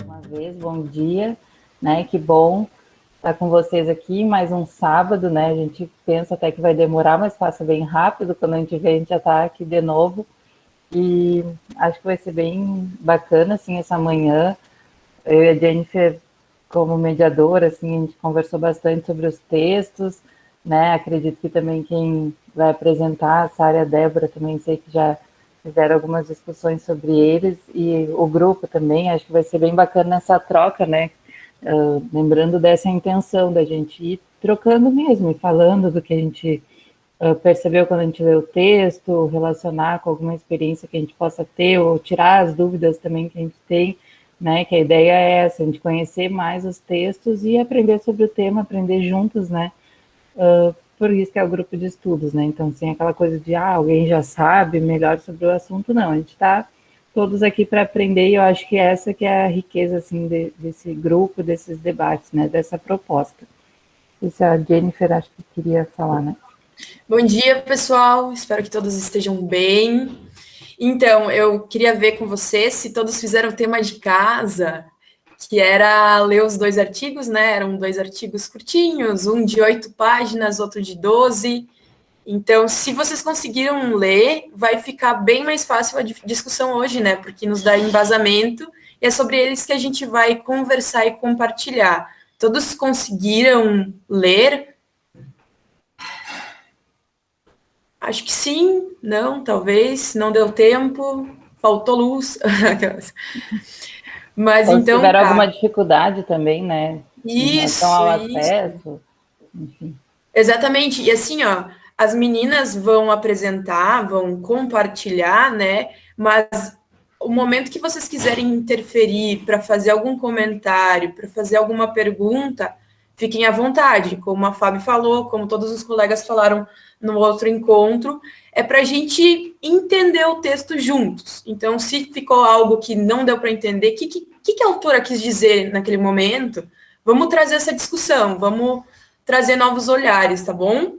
Uma vez, bom dia, né? Que bom estar com vocês aqui, mais um sábado, né? A gente pensa até que vai demorar, mas passa bem rápido. Quando a gente vê, a gente já está aqui de novo. E acho que vai ser bem bacana, assim, essa manhã. Eu e a Jennifer, como mediadora, assim, a gente conversou bastante sobre os textos, né? Acredito que também quem vai apresentar, a Sara e a Débora, também sei que já fizeram algumas discussões sobre eles, e o grupo também, acho que vai ser bem bacana essa troca, né? Lembrando dessa intenção da gente ir trocando mesmo, e falando do que a gente percebeu quando a gente lê o texto, relacionar com alguma experiência que a gente possa ter, ou tirar as dúvidas também que a gente tem, né? Que a ideia é essa, a gente conhecer mais os textos e aprender sobre o tema, aprender juntos, né? Por isso que é o grupo de estudos, né? Então, sem aquela coisa de, alguém já sabe melhor sobre o assunto, não. A gente está todos aqui para aprender e eu acho que essa que é a riqueza, assim, desse grupo, desses debates, né? Dessa proposta. Isso a Jennifer acho que queria falar, né? Bom dia, pessoal. Espero que todos estejam bem. Então, eu queria ver com vocês se todos fizeram o tema de casa, que era ler os 2 artigos, né? Eram 2 artigos curtinhos, um de 8 páginas, outro de 12. Então, se vocês conseguiram ler, vai ficar bem mais fácil a discussão hoje, né? Porque nos dá embasamento e é sobre eles que a gente vai conversar e compartilhar. Todos conseguiram ler? Acho que sim, não, talvez, não deu tempo, faltou luz. Mas Ou se então tiver alguma tá. dificuldade também, né? Em relação Isso, ao isso. acesso, enfim. Exatamente. E assim, ó, as meninas vão apresentar, vão compartilhar, né? Mas o momento que vocês quiserem interferir para fazer algum comentário, para fazer alguma pergunta, fiquem à vontade. Como a Fábio falou, como todos os colegas falaram no outro encontro, é para a gente entender o texto juntos. Então, se ficou algo que não deu para entender, o que a autora quis dizer naquele momento, vamos trazer essa discussão, vamos trazer novos olhares, tá bom?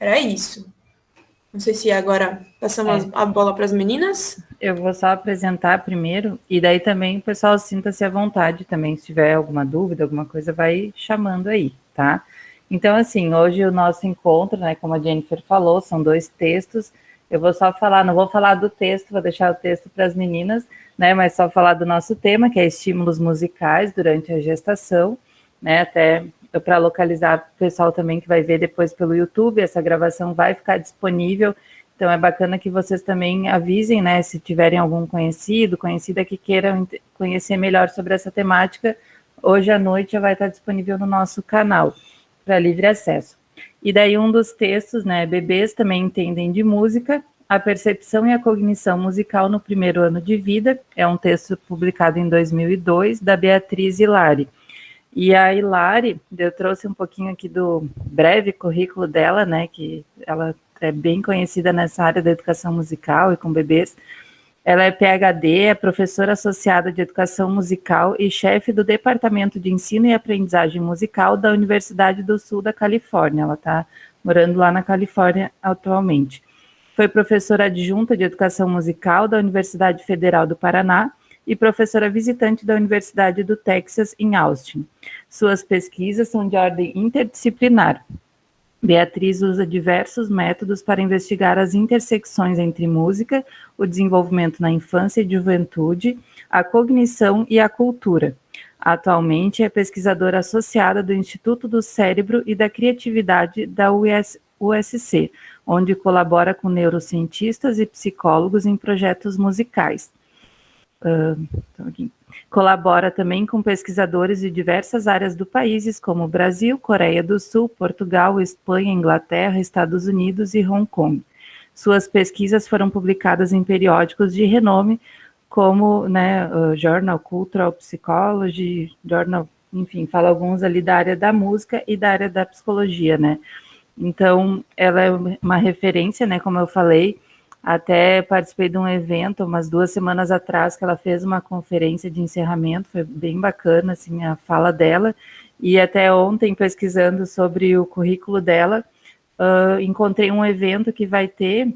Era isso. Não sei se agora passamos a bola para as meninas. Eu vou só apresentar primeiro, e daí também o pessoal sinta-se à vontade também, se tiver alguma dúvida, alguma coisa, vai chamando aí, tá? Então, assim, hoje o nosso encontro, né, como a Jennifer falou, são 2 textos. Eu vou só falar, não vou falar do texto, vou deixar o texto para as meninas, né, mas só falar do nosso tema, que é estímulos musicais durante a gestação, né, até para localizar o pessoal também que vai ver depois pelo YouTube, essa gravação vai ficar disponível. Então é bacana que vocês também avisem, né, se tiverem algum conhecido, conhecida que queiram conhecer melhor sobre essa temática, hoje à noite já vai estar disponível no nosso canal, para livre acesso. E daí um dos textos, né, bebês também entendem de música, a percepção e a cognição musical no primeiro ano de vida, é um texto publicado em 2002, da Beatriz Hilari. E a Hilari, eu trouxe um pouquinho aqui do breve currículo dela, né, que ela é bem conhecida nessa área da educação musical e com bebês. Ela é PhD, é professora associada de educação musical e chefe do Departamento de Ensino e Aprendizagem Musical da Universidade do Sul da Califórnia. Ela está morando lá na Califórnia atualmente. Foi professora adjunta de educação musical da Universidade Federal do Paraná e professora visitante da Universidade do Texas, em Austin. Suas pesquisas são de ordem interdisciplinar. Beatriz usa diversos métodos para investigar as intersecções entre música, o desenvolvimento na infância e juventude, a cognição e a cultura. Atualmente é pesquisadora associada do Instituto do Cérebro e da Criatividade da USC, onde colabora com neurocientistas e psicólogos em projetos musicais. Colabora também com pesquisadores de diversas áreas do país, como Brasil, Coreia do Sul, Portugal, Espanha, Inglaterra, Estados Unidos e Hong Kong. Suas pesquisas foram publicadas em periódicos de renome, como, né, Journal Cultural Psychology, Journal, enfim, fala alguns ali da área da música e da área da psicologia, né. Então, ela é uma referência, né, como eu falei. Até participei de um evento umas 2 semanas atrás, que ela fez uma conferência de encerramento, foi bem bacana, assim, a fala dela, e até ontem, pesquisando sobre o currículo dela, encontrei um evento que vai ter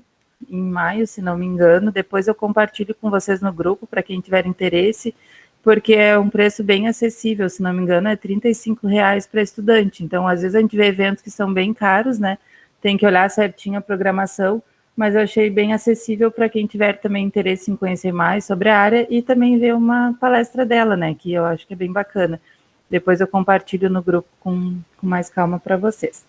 em maio, se não me engano, depois eu compartilho com vocês no grupo, para quem tiver interesse, porque é um preço bem acessível, se não me engano, é R$ 35 para estudante. Então, às vezes a gente vê eventos que são bem caros, né? Tem que olhar certinho a programação, mas eu achei bem acessível para quem tiver também interesse em conhecer mais sobre a área e também ver uma palestra dela, né? Que eu acho que é bem bacana. Depois eu compartilho no grupo com mais calma para vocês.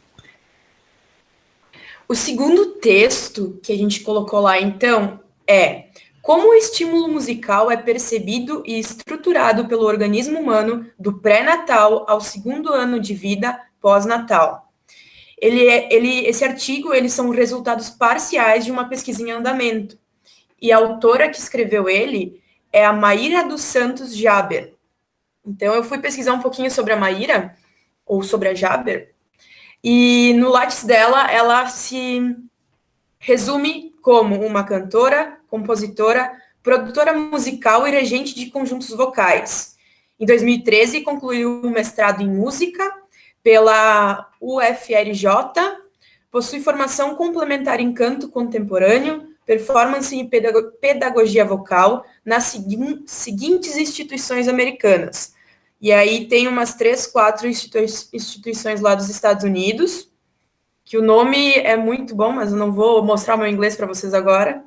O segundo texto que a gente colocou lá, então, é como o estímulo musical é percebido e estruturado pelo organismo humano do pré-natal ao segundo ano de vida pós-natal. Esse artigo, eles são resultados parciais de uma pesquisa em andamento. E a autora que escreveu ele é a Maíra dos Santos Jaber. Então, eu fui pesquisar um pouquinho sobre a Maíra, ou sobre a Jaber, e no Lattes dela, ela se resume como uma cantora, compositora, produtora musical e regente de conjuntos vocais. Em 2013, concluiu um mestrado em música pela UFRJ, possui formação complementar em canto contemporâneo, performance e pedagogia vocal nas seguintes instituições americanas. E aí tem umas 3, 4 instituições lá dos Estados Unidos, que o nome é muito bom, mas eu não vou mostrar o meu inglês para vocês agora.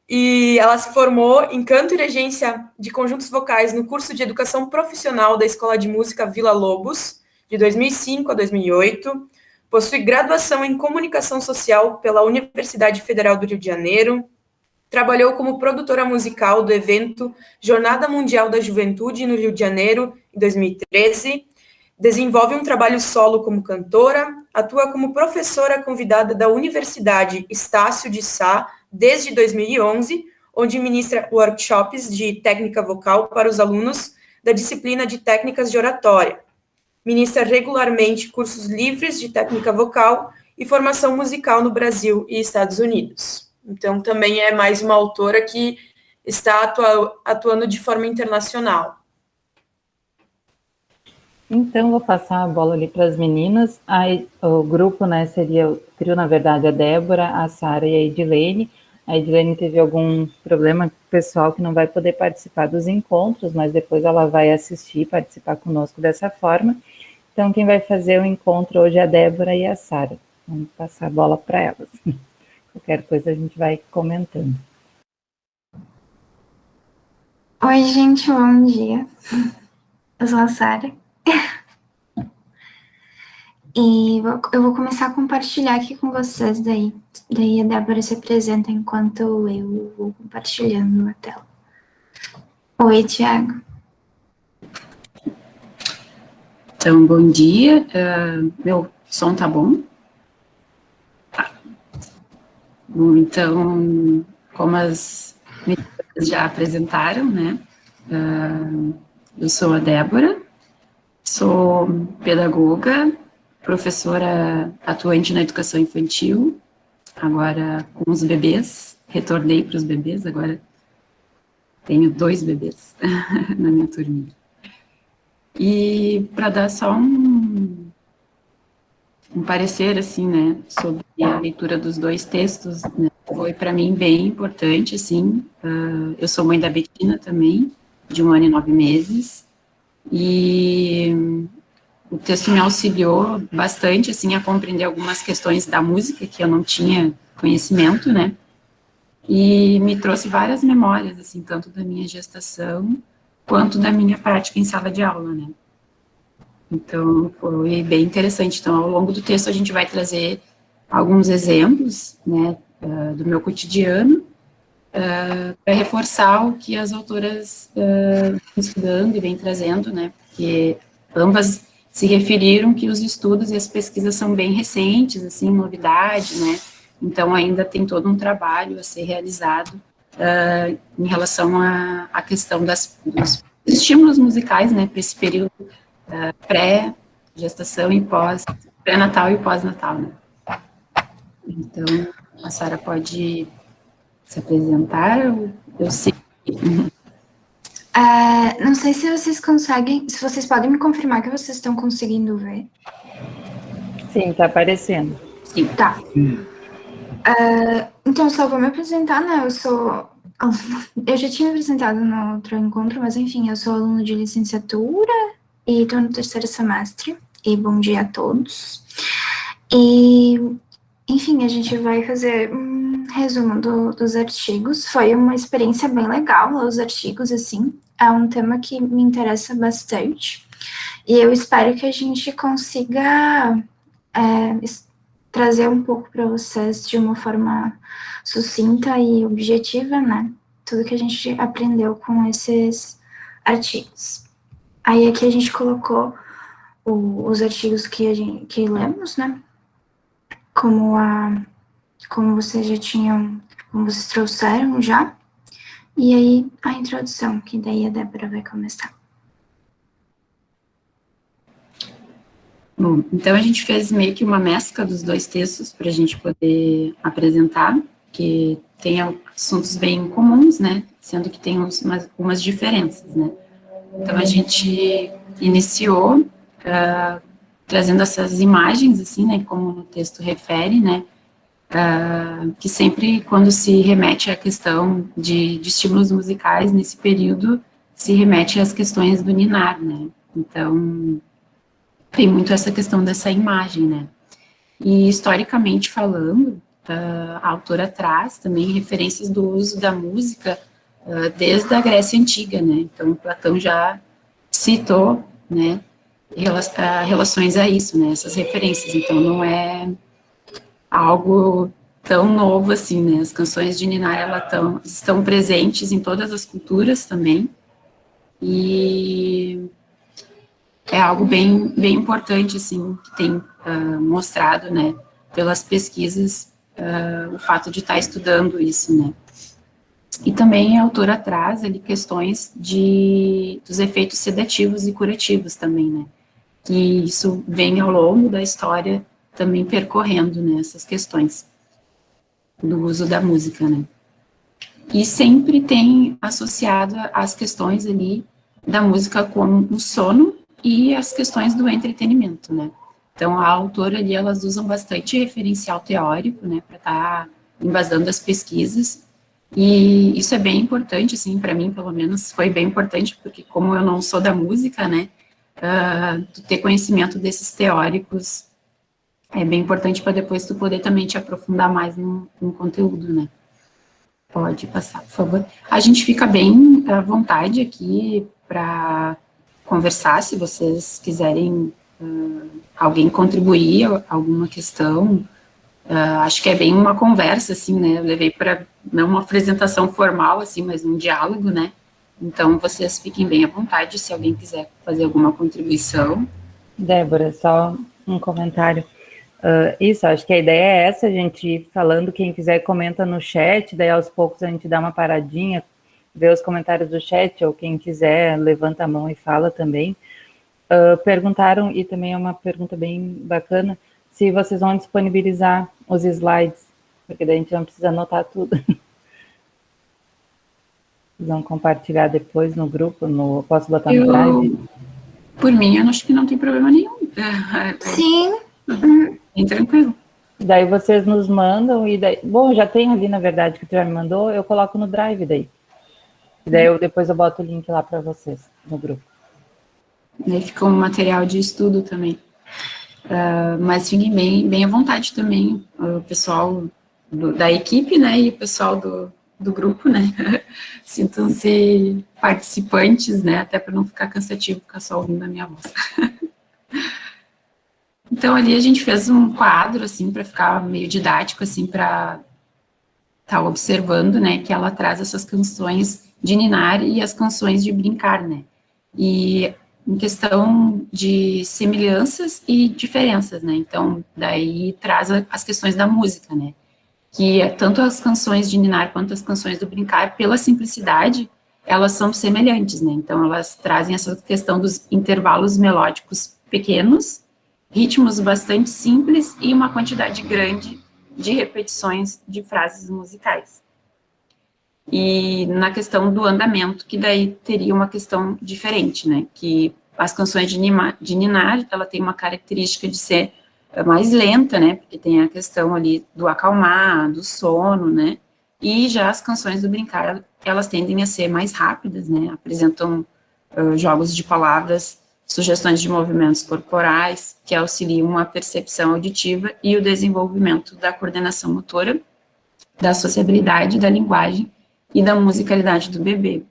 E ela se formou em canto e regência de conjuntos vocais no curso de educação profissional da Escola de Música Vila Lobos, de 2005 a 2008. Possui graduação em comunicação social pela Universidade Federal do Rio de Janeiro. Trabalhou como produtora musical do evento Jornada Mundial da Juventude no Rio de Janeiro, em 2013. Desenvolve um trabalho solo como cantora, atua como professora convidada da Universidade Estácio de Sá desde 2011, onde ministra workshops de técnica vocal para os alunos da disciplina de técnicas de oratória. Ministra regularmente cursos livres de técnica vocal e formação musical no Brasil e Estados Unidos. Então, também é mais uma autora que está atuando de forma internacional. Então, vou passar a bola ali para as meninas. Aí, o grupo, né, seria o trio, na verdade, a Débora, a Sara e a Edilene. A Edilene teve algum problema pessoal que não vai poder participar dos encontros, mas depois ela vai assistir, participar conosco dessa forma. Então, quem vai fazer o encontro hoje é a Débora e a Sara. Vamos passar a bola para elas. Qualquer coisa a gente vai comentando. Oi, gente, bom dia. Eu sou a Sara. E eu vou começar a compartilhar aqui com vocês daí. Daí a Débora se apresenta enquanto eu vou compartilhando a tela. Oi, Thiago. Então, bom dia. Meu som tá bom? Tá. Bom, então, como as meninas já apresentaram, né? Eu sou a Débora, sou pedagoga, professora atuante na educação infantil, agora com os bebês, retornei para os bebês, agora tenho 2 bebês na minha turminha. E para dar só um parecer, assim, né, sobre a leitura dos 2 textos, né, foi para mim bem importante, assim. Eu sou mãe da Betina também, de 1 ano e 9 meses, e o texto me auxiliou bastante, assim, a compreender algumas questões da música que eu não tinha conhecimento, né, e me trouxe várias memórias, assim, tanto da minha gestação, quanto da minha prática em sala de aula, né. Então, foi bem interessante. Então, ao longo do texto, a gente vai trazer alguns exemplos, né, do meu cotidiano, para reforçar o que as autoras estão estudando e vem trazendo, né, porque ambas se referiram que os estudos e as pesquisas são bem recentes, assim, novidade, né, então ainda tem todo um trabalho a ser realizado em relação à questão dos estímulos musicais, né, para esse período pré-gestação e pré-natal e pós-natal, né. Então, a Sara pode se apresentar, eu sei. Não sei se vocês conseguem, se vocês podem me confirmar que vocês estão conseguindo ver. Sim, está aparecendo. Sim. Tá. Então, só vou me apresentar, né? Eu já tinha me apresentado no outro encontro, mas enfim, eu sou aluno de licenciatura e estou no 3º semestre. E bom dia a todos. E, enfim, a gente vai fazer um resumo dos artigos. Foi uma experiência bem legal, os artigos, assim. É um tema que me interessa bastante. E eu espero que a gente consiga trazer um pouco para vocês de uma forma sucinta e objetiva, né? Tudo que a gente aprendeu com esses artigos. Aí aqui a gente colocou os artigos que lemos, né? Como vocês já tinham, como vocês trouxeram já. E aí a introdução, que daí a Débora vai começar. Bom, então a gente fez meio que uma mescla dos dois textos para a gente poder apresentar, que tem assuntos bem comuns, né, sendo que tem umas diferenças, né. Então a gente iniciou trazendo essas imagens, assim, né, como o texto refere, né, que sempre quando se remete à questão de estímulos musicais, nesse período, se remete às questões do ninar, né, então tem muito essa questão dessa imagem, né? E historicamente falando, a autora traz também referências do uso da música desde a Grécia Antiga, né? Então, Platão já citou, né, relações a isso, né, essas referências. Então, não é algo tão novo assim, né? As canções de Ninar, estão presentes em todas as culturas também, e é algo bem importante, assim, que tem mostrado, né, pelas pesquisas, o fato de estar estudando isso, né. E também a autora traz ali questões dos efeitos sedativos e curativos também, né, que isso vem ao longo da história também percorrendo, né, essas questões do uso da música, né. E sempre tem associado as questões ali da música com o sono e as questões do entretenimento, né. Então, a autora ali, elas usam bastante referencial teórico, né, para estar embasando as pesquisas, e isso é bem importante, assim, para mim, pelo menos, foi bem importante, porque como eu não sou da música, né, ter conhecimento desses teóricos é bem importante para depois tu poder também te aprofundar mais no conteúdo, né. Pode passar, por favor. A gente fica bem à vontade aqui para conversar, se vocês quiserem alguém contribuir alguma questão. Acho que é bem uma conversa, assim, né? Eu levei para, não uma apresentação formal, assim, mas um diálogo, né? Então, vocês fiquem bem à vontade, se alguém quiser fazer alguma contribuição. Débora, só um comentário. Isso, acho que a ideia é essa, a gente ir falando, quem quiser comenta no chat, daí aos poucos a gente dá uma paradinha, vê os comentários do chat, ou quem quiser levanta a mão e fala também. Perguntaram, e também é uma pergunta bem bacana, se vocês vão disponibilizar os slides, porque daí a gente não precisa anotar tudo. Vocês vão compartilhar depois no grupo, posso botar no Drive? Por mim, eu acho que não tem problema nenhum. Sim. Bem tranquilo. Daí vocês nos mandam, e daí, bom, já tem ali, na verdade, que tu já me mandou, eu coloco no Drive daí. E daí depois eu boto o link lá para vocês, no grupo. Daí fica um material de estudo também. Mas fiquem bem à vontade também, o pessoal da equipe, né, e o pessoal do grupo, né, sintam-se participantes, né, até para não ficar cansativo ficar só ouvindo a minha voz. Então, ali a gente fez um quadro, assim, para ficar meio didático, assim, para estar observando, né, que ela traz essas canções de ninar e as canções de brincar, né, e em questão de semelhanças e diferenças, né, então, daí traz as questões da música, né, que tanto as canções de ninar quanto as canções do brincar, pela simplicidade, elas são semelhantes, né, então elas trazem essa questão dos intervalos melódicos pequenos, ritmos bastante simples e uma quantidade grande de repetições de frases musicais. E na questão do andamento, que daí teria uma questão diferente, né, que as canções de ninar, ela tem uma característica de ser mais lenta, né, porque tem a questão ali do acalmar, do sono, né, e já as canções do brincar, elas tendem a ser mais rápidas, né, apresentam jogos de palavras, sugestões de movimentos corporais, que auxiliam a percepção auditiva e o desenvolvimento da coordenação motora, da sociabilidade, da linguagem e da musicalidade do bebê.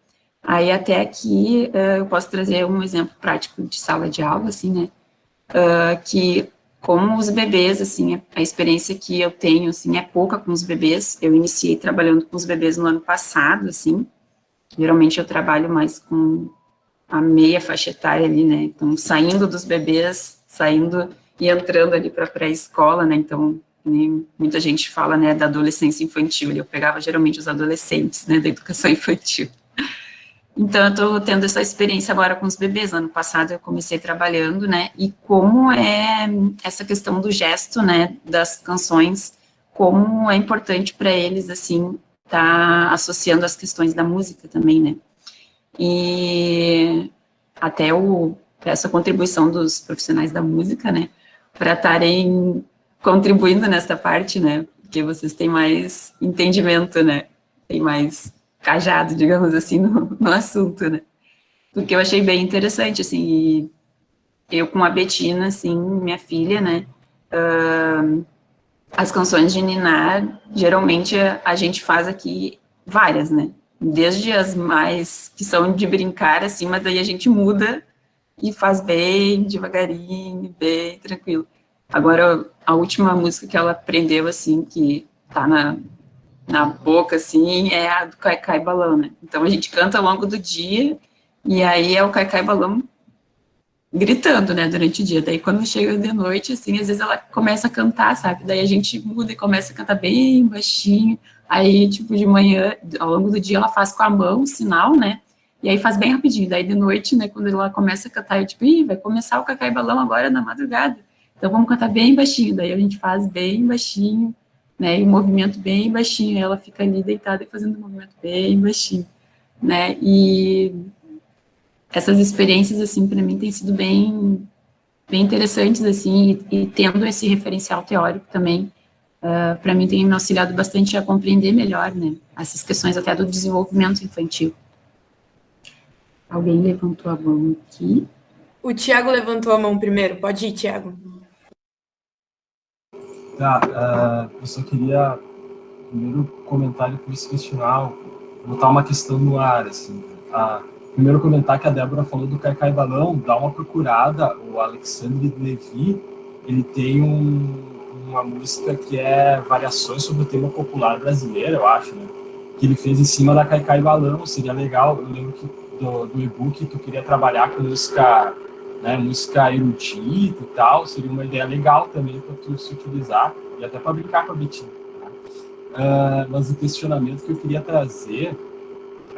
Aí até aqui eu posso trazer um exemplo prático de sala de aula, assim, né, que como os bebês, assim, a experiência que eu tenho, assim, é pouca com os bebês. Eu iniciei trabalhando com os bebês no ano passado, assim, geralmente eu trabalho mais com a meia faixa etária ali, né, então saindo dos bebês, saindo e entrando ali para a pré-escola, né, então muita gente fala, né, da adolescência infantil, eu pegava geralmente os adolescentes, né, da educação infantil. Então, eu estou tendo essa experiência agora com os bebês. Ano passado eu comecei trabalhando, né, e como é essa questão do gesto, né, das canções, como é importante para eles, assim, tá associando as questões da música também, né. E até essa contribuição dos profissionais da música, né, para estarem contribuindo nessa parte, né, porque vocês têm mais entendimento, né, tem mais cajado, digamos assim, no assunto, né, porque eu achei bem interessante, assim, e eu com a Betina, assim, minha filha, né, as canções de ninar, geralmente a gente faz aqui várias, né, desde as mais que são de brincar, assim, mas daí a gente muda e faz bem devagarinho, bem tranquilo. Agora, a última música que ela aprendeu, assim, que tá na boca, assim, é a do Caicai Balão, né? Então, a gente canta ao longo do dia, e aí é o Caicai Balão gritando, né, durante o dia. Daí, quando chega de noite, assim, às vezes ela começa a cantar, sabe? Daí a gente muda e começa a cantar bem baixinho. Aí, tipo, de manhã, ao longo do dia, ela faz com a mão o sinal, né? E aí faz bem rapidinho. Daí, de noite, né, quando ela começa a cantar, eu tipo, ih, vai começar o Caicai Balão agora na madrugada. Então, vamos cantar bem baixinho. Daí a gente faz bem baixinho, né, e o movimento bem baixinho. Ela fica ali deitada e fazendo o movimento bem baixinho, né? E essas experiências, assim, para mim, têm sido bem interessantes, assim, e tendo esse referencial teórico também, para mim tem me auxiliado bastante a compreender melhor, né, essas questões até do desenvolvimento infantil. Alguém levantou a mão aqui. O Tiago levantou a mão primeiro. Pode ir, Tiago. Tá, eu só queria primeiro comentar e depois questionar, botar uma questão no ar, assim. Primeiro comentar que a Débora falou do Caicai Balão, dá uma procurada, o Alexandre Levy, ele tem uma música que é variações sobre o tema popular brasileiro, eu acho, né? Que ele fez em cima da Caicai Balão, seria legal, eu lembro que do e-book tu queria trabalhar com música, né, música erudita e tal, seria uma ideia legal também para tu se utilizar, e até para brincar com a Betina. Mas o questionamento que eu queria trazer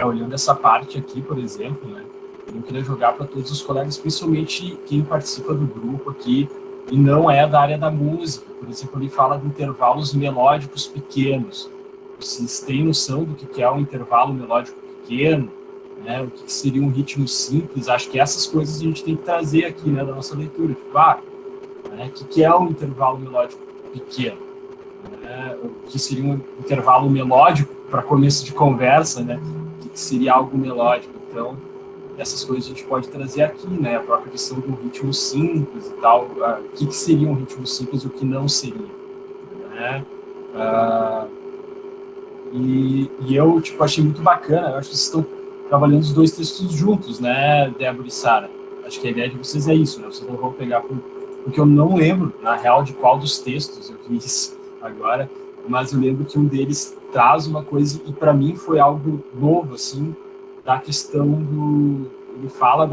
olhando essa parte aqui, por exemplo, né, eu queria jogar para todos os colegas, principalmente quem participa do grupo aqui e não é da área da música. Por exemplo, ele fala de intervalos melódicos pequenos. Vocês têm noção do que é um intervalo melódico pequeno? Né, o que seria um ritmo simples? Acho que essas coisas a gente tem que trazer aqui, né, da nossa leitura. Tipo, né, o que é um intervalo melódico pequeno? O que seria um intervalo melódico para começo de conversa, né? Que seria algo melódico. Então, essas coisas a gente pode trazer aqui, né? A própria questão do ritmo simples e tal. O que seria um ritmo simples e o que não seria, né? E eu, tipo, achei muito bacana. Eu acho que vocês estão trabalhando os dois textos juntos, né, Débora e Sara? Acho que a ideia de vocês é isso, né? Vocês não vão pegar porque eu não lembro, na real, de qual dos textos eu vi isso agora, mas eu lembro que um deles traz uma coisa, e para mim foi algo novo, assim, da questão do... Ele fala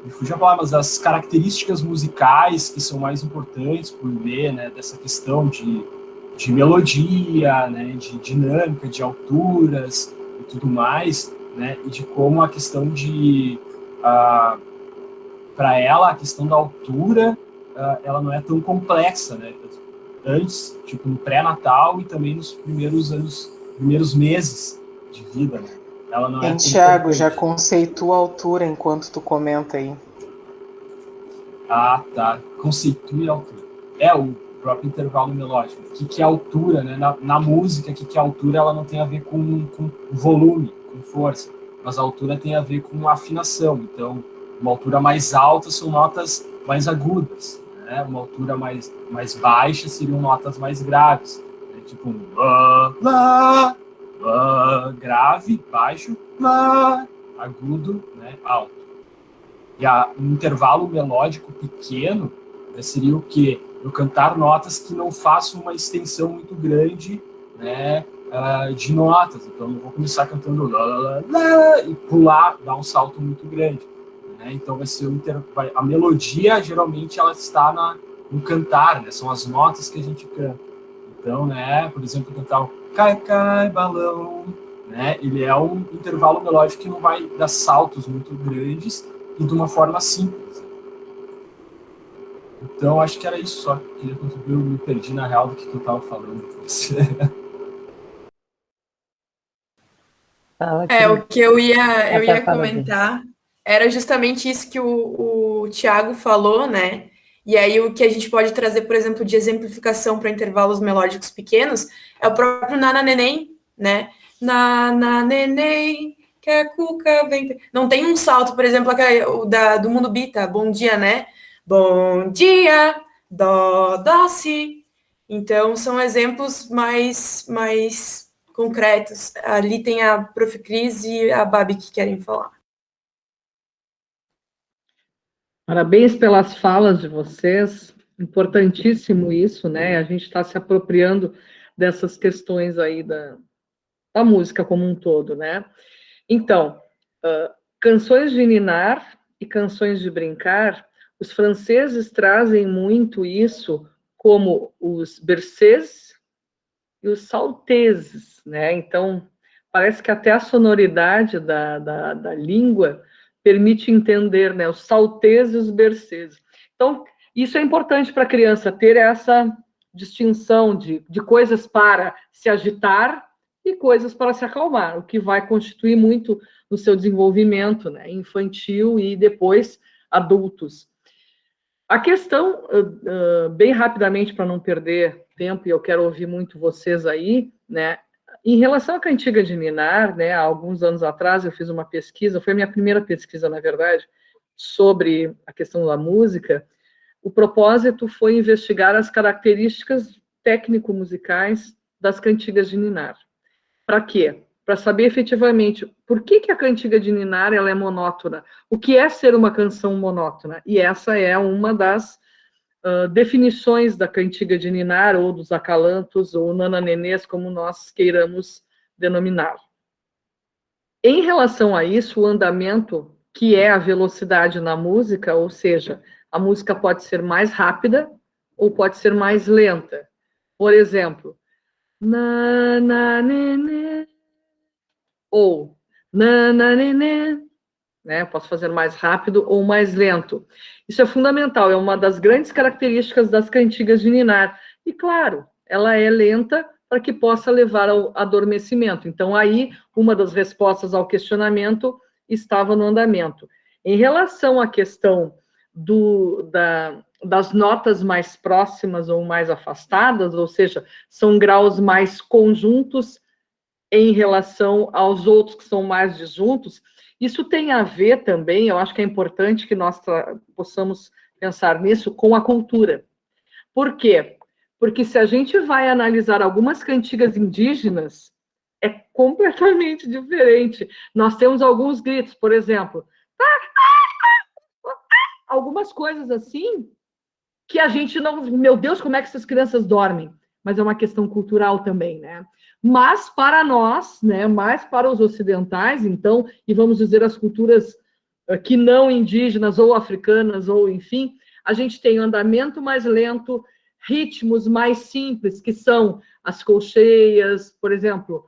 me fugiu a palavra, mas das características musicais que são mais importantes por ver, né, dessa questão de melodia, né, de dinâmica, de alturas e tudo mais, né, e de como a questão de... para ela, a questão da altura, ela não é tão complexa, né? Antes, tipo, no pré-natal e também nos primeiros meses de vida, né? Ela não é tão Thiago, importante. já conceitua a altura enquanto tu comenta aí. Ah, tá. Conceitue a altura. É o próprio intervalo melódico. O que é altura, né? Na música, o que é altura, ela não tem a ver com volume, com força. Mas a altura tem a ver com afinação. Então, uma altura mais alta são notas mais agudas, né? Uma altura mais baixa seriam notas mais graves. Né? Tipo um lá, grave, baixo, lá, agudo, né? Alto. E um intervalo melódico pequeno, né, seria o quê? Eu cantar notas que não façam uma extensão muito grande, né, de notas. Então, não vou começar cantando lá, lá, lá, e pular, dar um salto muito grande. Né? Então, vai ser a melodia, geralmente, ela está no cantar, né? São as notas que a gente canta. Então, né, por exemplo, cantar o cai, cai, balão, né? Ele é um intervalo melódico que não vai dar saltos muito grandes, e de uma forma simples. Então, acho que era isso só que eu queria contribuir. Eu me perdi na real do que eu estava falando. O que eu ia comentar era justamente isso que o Thiago falou, né? E aí o que a gente pode trazer, por exemplo, de exemplificação para intervalos melódicos pequenos é o próprio Nana Neném, né? Nana Neném, que a cuca vem... Não tem um salto, por exemplo, do Mundo Bita, bom dia, né? Bom dia, dó, dó, si. Então, são exemplos mais concretos. Ali tem a Prof. Cris e a Babi que querem falar. Parabéns pelas falas de vocês. Importantíssimo isso, né? A gente está se apropriando dessas questões aí da música como um todo, né? Então, canções de ninar e canções de brincar, os franceses trazem muito isso como os bercês e os saltezes, né? Então, parece que até a sonoridade da língua permite entender, né, os saltezes e os bercês. Então, isso é importante para a criança, ter essa distinção de coisas para se agitar e coisas para se acalmar, o que vai constituir muito no seu desenvolvimento, né, infantil e depois adultos. A questão, bem rapidamente, para não perder tempo, e eu quero ouvir muito vocês aí, né, em relação à cantiga de ninar, né, há alguns anos atrás eu fiz uma pesquisa, foi a minha primeira pesquisa, na verdade, sobre a questão da música. O propósito foi investigar as características técnico-musicais das cantigas de ninar. Para quê? Para saber efetivamente por que a cantiga de ninar ela é monótona, o que é ser uma canção monótona. E essa é uma das definições da cantiga de ninar, ou dos acalantos, ou nananenês, como nós queiramos denominar. Em relação a isso, o andamento, que é a velocidade na música, ou seja, a música pode ser mais rápida ou pode ser mais lenta. Por exemplo, nananenê, ou nananenê, né? Posso fazer mais rápido ou mais lento. Isso é fundamental, é uma das grandes características das cantigas de ninar. E, claro, ela é lenta para que possa levar ao adormecimento. Então, aí, uma das respostas ao questionamento estava no andamento. Em relação à questão das notas mais próximas ou mais afastadas, ou seja, são graus mais conjuntos em relação aos outros que são mais disjuntos, isso tem a ver também, eu acho que é importante que nós possamos pensar nisso, com a cultura. Por quê? Porque se a gente vai analisar algumas cantigas indígenas, é completamente diferente. Nós temos alguns gritos, por exemplo, algumas coisas assim, que a gente não... Meu Deus, como é que essas crianças dormem? Mas é uma questão cultural também, né? Mas para nós, né, mais para os ocidentais, então, e vamos dizer as culturas que não indígenas ou africanas, ou enfim, a gente tem andamento mais lento, ritmos mais simples, que são as colcheias, por exemplo,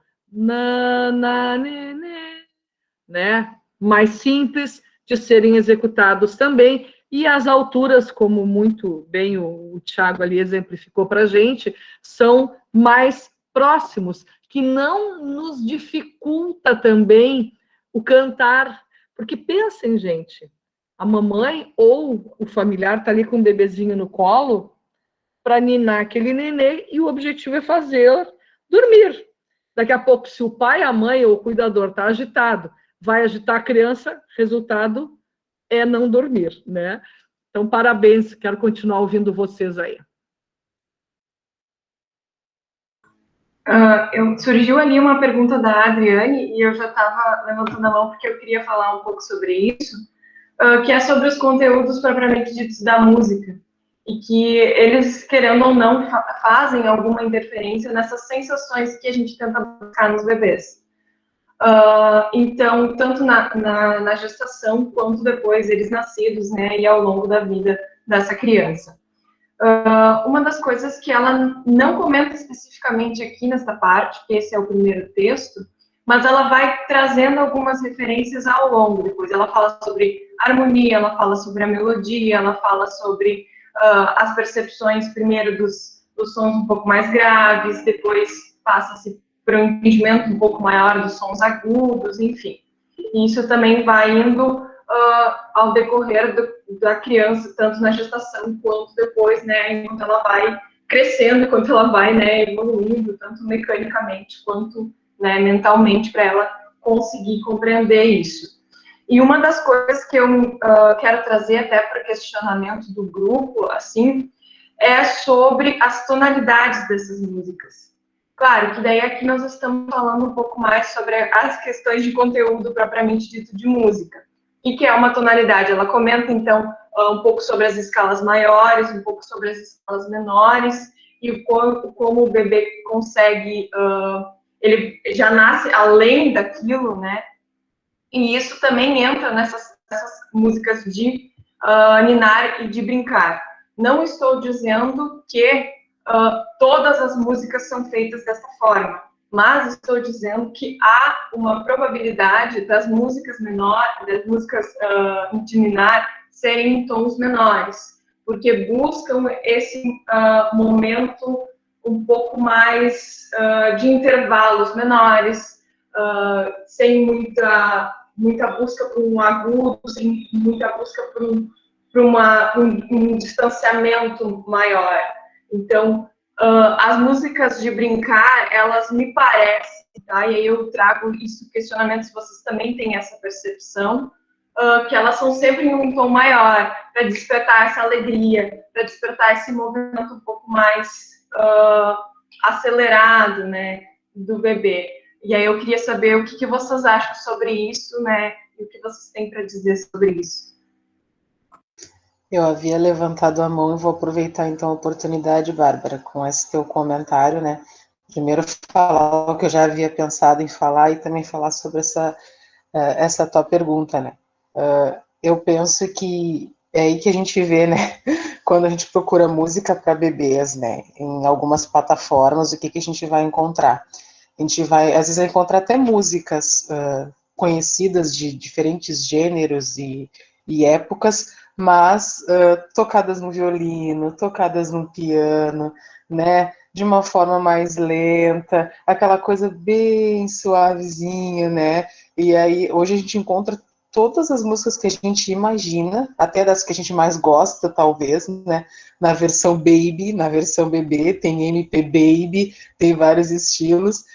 né, mais simples de serem executados também, e as alturas, como muito bem o Thiago ali exemplificou para a gente, são mais próximos, que não nos dificulta também o cantar, porque pensem, gente, a mamãe ou o familiar está ali com um bebezinho no colo para ninar aquele nenê e o objetivo é fazer dormir. Daqui a pouco, se o pai, a mãe ou o cuidador está agitado, vai agitar a criança, resultado é não dormir, né? Então, parabéns, quero continuar ouvindo vocês aí. Surgiu ali uma pergunta da Adriane, e eu já estava levantando a mão porque eu queria falar um pouco sobre isso, que é sobre os conteúdos propriamente ditos da música, e que eles, querendo ou não, fazem alguma interferência nessas sensações que a gente tenta buscar nos bebês. Então, tanto na gestação, quanto depois eles nascidos, né, e ao longo da vida dessa criança. Uma das coisas que ela não comenta especificamente aqui nessa parte, que esse é o primeiro texto, mas ela vai trazendo algumas referências ao longo depois. Ela fala sobre harmonia, ela fala sobre a melodia, ela fala sobre as percepções, primeiro dos sons um pouco mais graves, depois passa-se para um entendimento um pouco maior dos sons agudos, enfim. E isso também vai indo ao decorrer da criança, tanto na gestação quanto depois, né, enquanto ela vai crescendo, enquanto ela vai, né, evoluindo, tanto mecanicamente quanto, né, mentalmente, para ela conseguir compreender isso. E uma das coisas que eu quero trazer até para o questionamento do grupo, assim, é sobre as tonalidades dessas músicas. Claro que daí aqui nós estamos falando um pouco mais sobre as questões de conteúdo propriamente dito de música. E que é uma tonalidade? Ela comenta, então, um pouco sobre as escalas maiores, um pouco sobre as escalas menores, e como o bebê consegue, ele já nasce além daquilo, né? E isso também entra nessas músicas de ninar e de brincar. Não estou dizendo que todas as músicas são feitas dessa forma, mas estou dizendo que há uma probabilidade das músicas menores, das músicas de ninar serem em tons menores, porque buscam esse momento um pouco mais de intervalos menores, sem muita busca por um agudo, sem muita busca por um distanciamento maior. Então, as músicas de brincar, elas me parecem, tá? E aí eu trago isso, questionamento, se vocês também têm essa percepção, que elas são sempre em um tom maior, para despertar essa alegria, para despertar esse movimento um pouco mais acelerado, né, do bebê. E aí eu queria saber o que vocês acham sobre isso, né, e o que vocês têm para dizer sobre isso. Eu havia levantado a mão e vou aproveitar então a oportunidade, Bárbara, com esse teu comentário, né? Primeiro falar o que eu já havia pensado em falar e também falar sobre essa tua pergunta, né? Eu penso que é aí que a gente vê, né? Quando a gente procura música para bebês, né? Em algumas plataformas, o que a gente vai encontrar? A gente vai, às vezes, encontrar até músicas conhecidas de diferentes gêneros e épocas, mas tocadas no violino, tocadas no piano, né, de uma forma mais lenta, aquela coisa bem suavezinha, né, e aí hoje a gente encontra todas as músicas que a gente imagina, até das que a gente mais gosta, talvez, né, na versão baby, na versão bebê, tem MP Baby, tem vários estilos,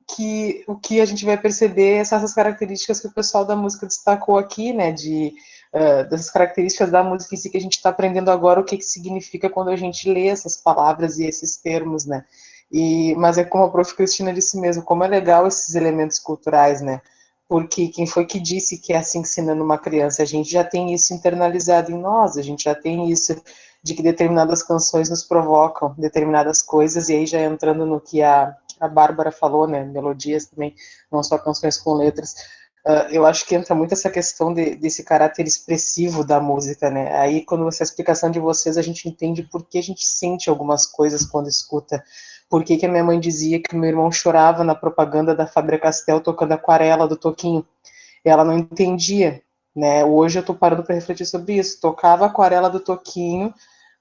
que o que a gente vai perceber são essas características que o pessoal da música destacou aqui, né, dessas características da música em si, que a gente está aprendendo agora o que significa quando a gente lê essas palavras e esses termos, né, mas é como a prof. Cristina disse mesmo, como é legal esses elementos culturais, né, porque quem foi que disse que é assim que se ensina numa criança? A gente já tem isso internalizado em nós, a gente já tem isso de que determinadas canções nos provocam determinadas coisas, e aí já entrando no que a Bárbara falou, né, melodias também, não só canções com letras, eu acho que entra muito essa questão desse caráter expressivo da música, né, aí quando essa explicação de vocês, a gente entende por que a gente sente algumas coisas quando escuta, por que a minha mãe dizia que meu irmão chorava na propaganda da Faber-Castell tocando Aquarela do Toquinho, e ela não entendia, né, hoje eu tô parando para refletir sobre isso, tocava Aquarela do Toquinho,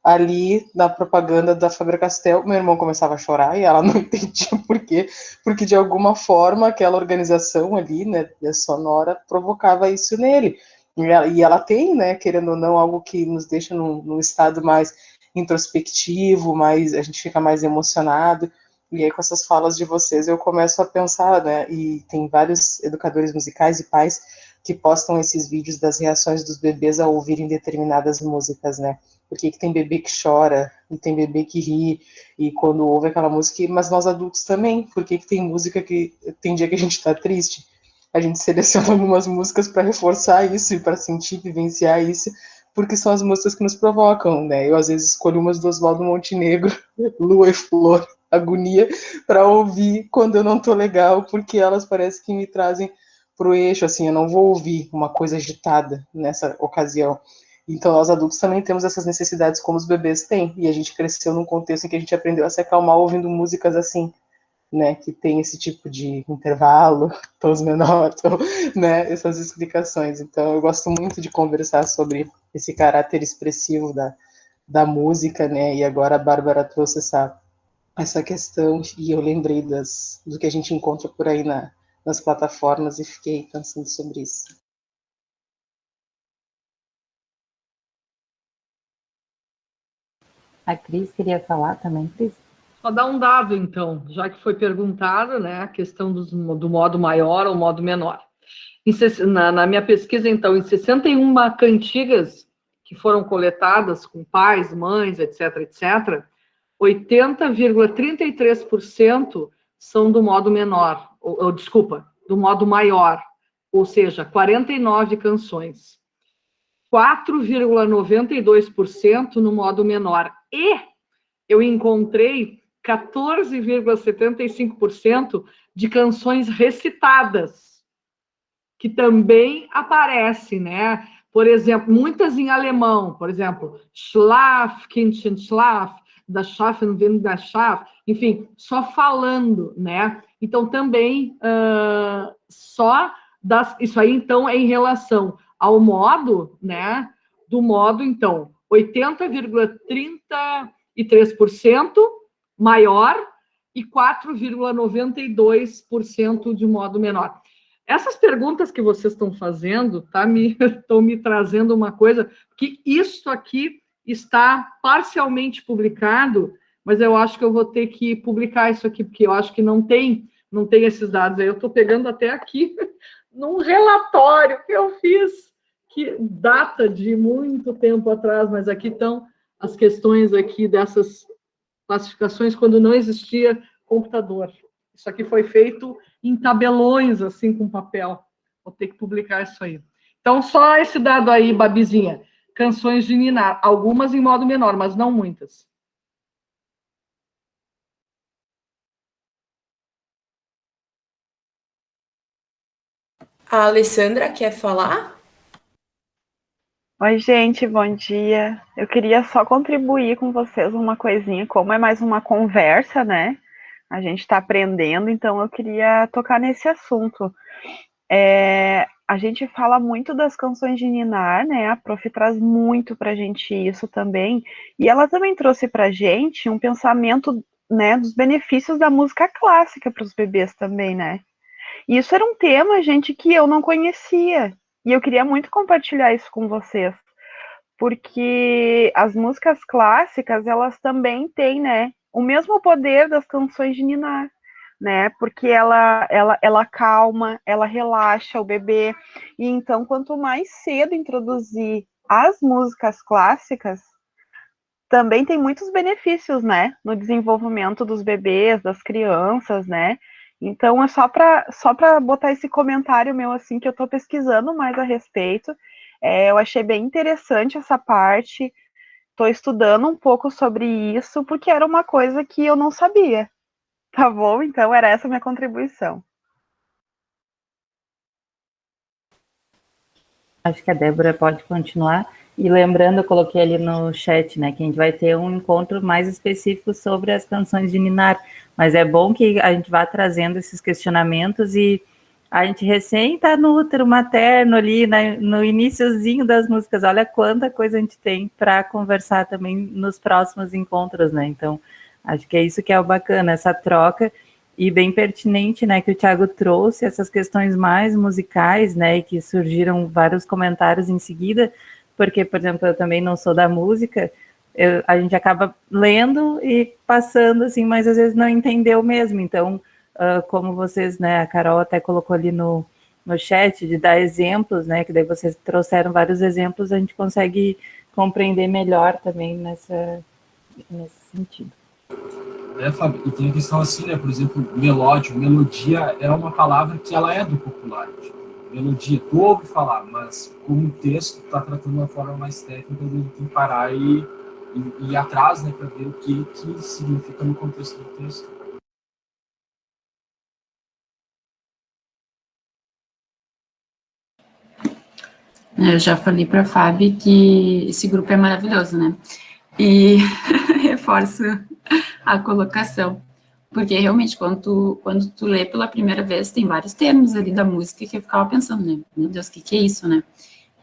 ali na propaganda da Faber-Castell, meu irmão começava a chorar e ela não entendia por quê, porque de alguma forma aquela organização ali, né, sonora, provocava isso nele. E ela tem, né, querendo ou não, algo que nos deixa num estado mais introspectivo, a gente fica mais emocionado. E aí, com essas falas de vocês, eu começo a pensar, né, e tem vários educadores musicais e pais que postam esses vídeos das reações dos bebês ao ouvirem determinadas músicas, né? Por que tem bebê que chora, e tem bebê que ri, e quando ouve aquela música, mas nós adultos também, por que tem música que tem dia que a gente tá triste? A gente seleciona algumas músicas para reforçar isso e para sentir, vivenciar isso, porque são as músicas que nos provocam, né? Eu às vezes escolho umas do Oswaldo Montenegro, Lua e Flor, Agonia, para ouvir quando eu não tô legal, porque elas parecem que me trazem pro eixo, assim, eu não vou ouvir uma coisa agitada nessa ocasião. Então, nós adultos também temos essas necessidades como os bebês têm, e a gente cresceu num contexto em que a gente aprendeu a se acalmar ouvindo músicas assim, né, que tem esse tipo de intervalo, tons menores, né, essas explicações. Então, eu gosto muito de conversar sobre esse caráter expressivo da música, né, e agora a Bárbara trouxe essa questão, e eu lembrei do que a gente encontra por aí nas plataformas e fiquei pensando sobre isso. A Cris queria falar também, Cris? Só dar um dado, então, já que foi perguntada, né, a questão do modo maior ou modo menor. Na minha pesquisa, então, em 61 cantigas que foram coletadas com pais, mães, etc., etc., 80,33% são do modo menor, desculpa, do modo maior, ou seja, 49 canções. 4,92% no modo menor. E eu encontrei 14,75% de canções recitadas, que também aparece, né? Por exemplo, muitas em alemão, por exemplo, Schlaf, Kindchen Schlaf, das Schaffen, Wind das Schaff, enfim, só falando, né? Então, também, isso aí, então, é em relação ao modo, né? Do modo, então, 80,33% maior e 4,92% de modo menor. Essas perguntas que vocês estão fazendo, estão me trazendo uma coisa, que isso aqui está parcialmente publicado, mas eu acho que eu vou ter que publicar isso aqui, porque eu acho que não tem esses dados aí. Eu estou pegando até aqui num relatório que eu fiz, que data de muito tempo atrás, mas aqui estão as questões aqui dessas classificações quando não existia computador. Isso aqui foi feito em tabelões, assim, com papel. Vou ter que publicar isso aí. Então, só esse dado aí, Babizinha. Canções de ninar. Algumas em modo menor, mas não muitas. A Alessandra quer falar? Oi, gente, bom dia. Eu queria só contribuir com vocês uma coisinha, como é mais uma conversa, né? A gente está aprendendo, então eu queria tocar nesse assunto. A gente fala muito das canções de ninar, né? A prof traz muito pra gente isso também, e ela também trouxe pra gente um pensamento, né, dos benefícios da música clássica para os bebês também, né? E isso era um tema, gente, que eu não conhecia, e eu queria muito compartilhar isso com vocês, porque as músicas clássicas, elas também têm, né, o mesmo poder das canções de ninar, né, porque ela calma, ela relaxa o bebê, e então quanto mais cedo introduzir as músicas clássicas, também tem muitos benefícios, né, no desenvolvimento dos bebês, das crianças, né. Então é só para botar esse comentário meu, assim, que eu estou pesquisando mais a respeito. Eu achei bem interessante essa parte, estou estudando um pouco sobre isso, porque era uma coisa que eu não sabia, tá bom? Então era essa a minha contribuição. Acho que a Débora pode continuar. E lembrando, eu coloquei ali no chat, né, que a gente vai ter um encontro mais específico sobre as canções de ninar, mas é bom que a gente vá trazendo esses questionamentos, e a gente recém está no útero materno ali, no iniciozinho das músicas. Olha quanta coisa a gente tem para conversar também nos próximos encontros, né? Então, acho que é isso que é o bacana, essa troca. E bem pertinente, né, que o Thiago trouxe essas questões mais musicais, né, e que surgiram vários comentários em seguida, porque, por exemplo, eu também não sou da música, a gente acaba lendo e passando, assim, mas às vezes não entendeu mesmo. Então, como vocês, né, a Carol até colocou ali no chat, de dar exemplos, né, que daí vocês trouxeram vários exemplos, a gente consegue compreender melhor também nesse sentido. Fábio, e tem a questão assim, né, por exemplo, melódio, melodia é uma palavra que ela é do popular. Tipo, melodia, tu ouve falar, mas como o texto está tratando de uma forma mais técnica, a gente tem que parar e ir atrás, né, para ver o que significa no contexto do texto. Eu já falei para a Fábio que esse grupo é maravilhoso, né? E reforço a colocação, porque realmente quando tu lê pela primeira vez, tem vários termos ali da música que eu ficava pensando, né? Meu Deus, o que é isso, né?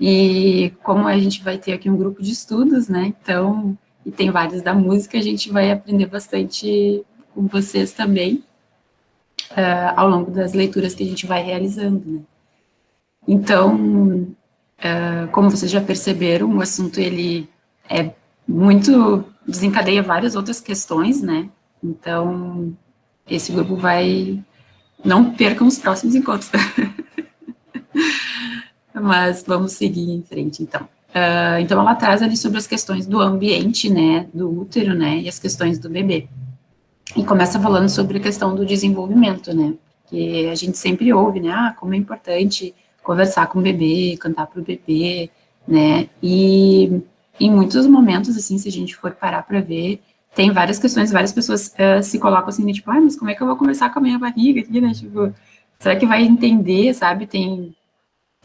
E como a gente vai ter aqui um grupo de estudos, né? Então, e tem vários da música, a gente vai aprender bastante com vocês também, ao longo das leituras que a gente vai realizando, né? Então, como vocês já perceberam, o assunto, ele é muito, desencadeia várias outras questões, né? Então, esse grupo não percam os próximos encontros. Mas vamos seguir em frente, então. Então, ela traz ali sobre as questões do ambiente, né, do útero, né, e as questões do bebê. E começa falando sobre a questão do desenvolvimento, né, que a gente sempre ouve, né, como é importante conversar com o bebê, cantar para o bebê, né, e em muitos momentos, assim, se a gente for parar para ver, tem várias questões, várias pessoas se colocam assim, tipo, mas como é que eu vou conversar com a minha barriga aqui, né, tipo, será que vai entender, sabe, tem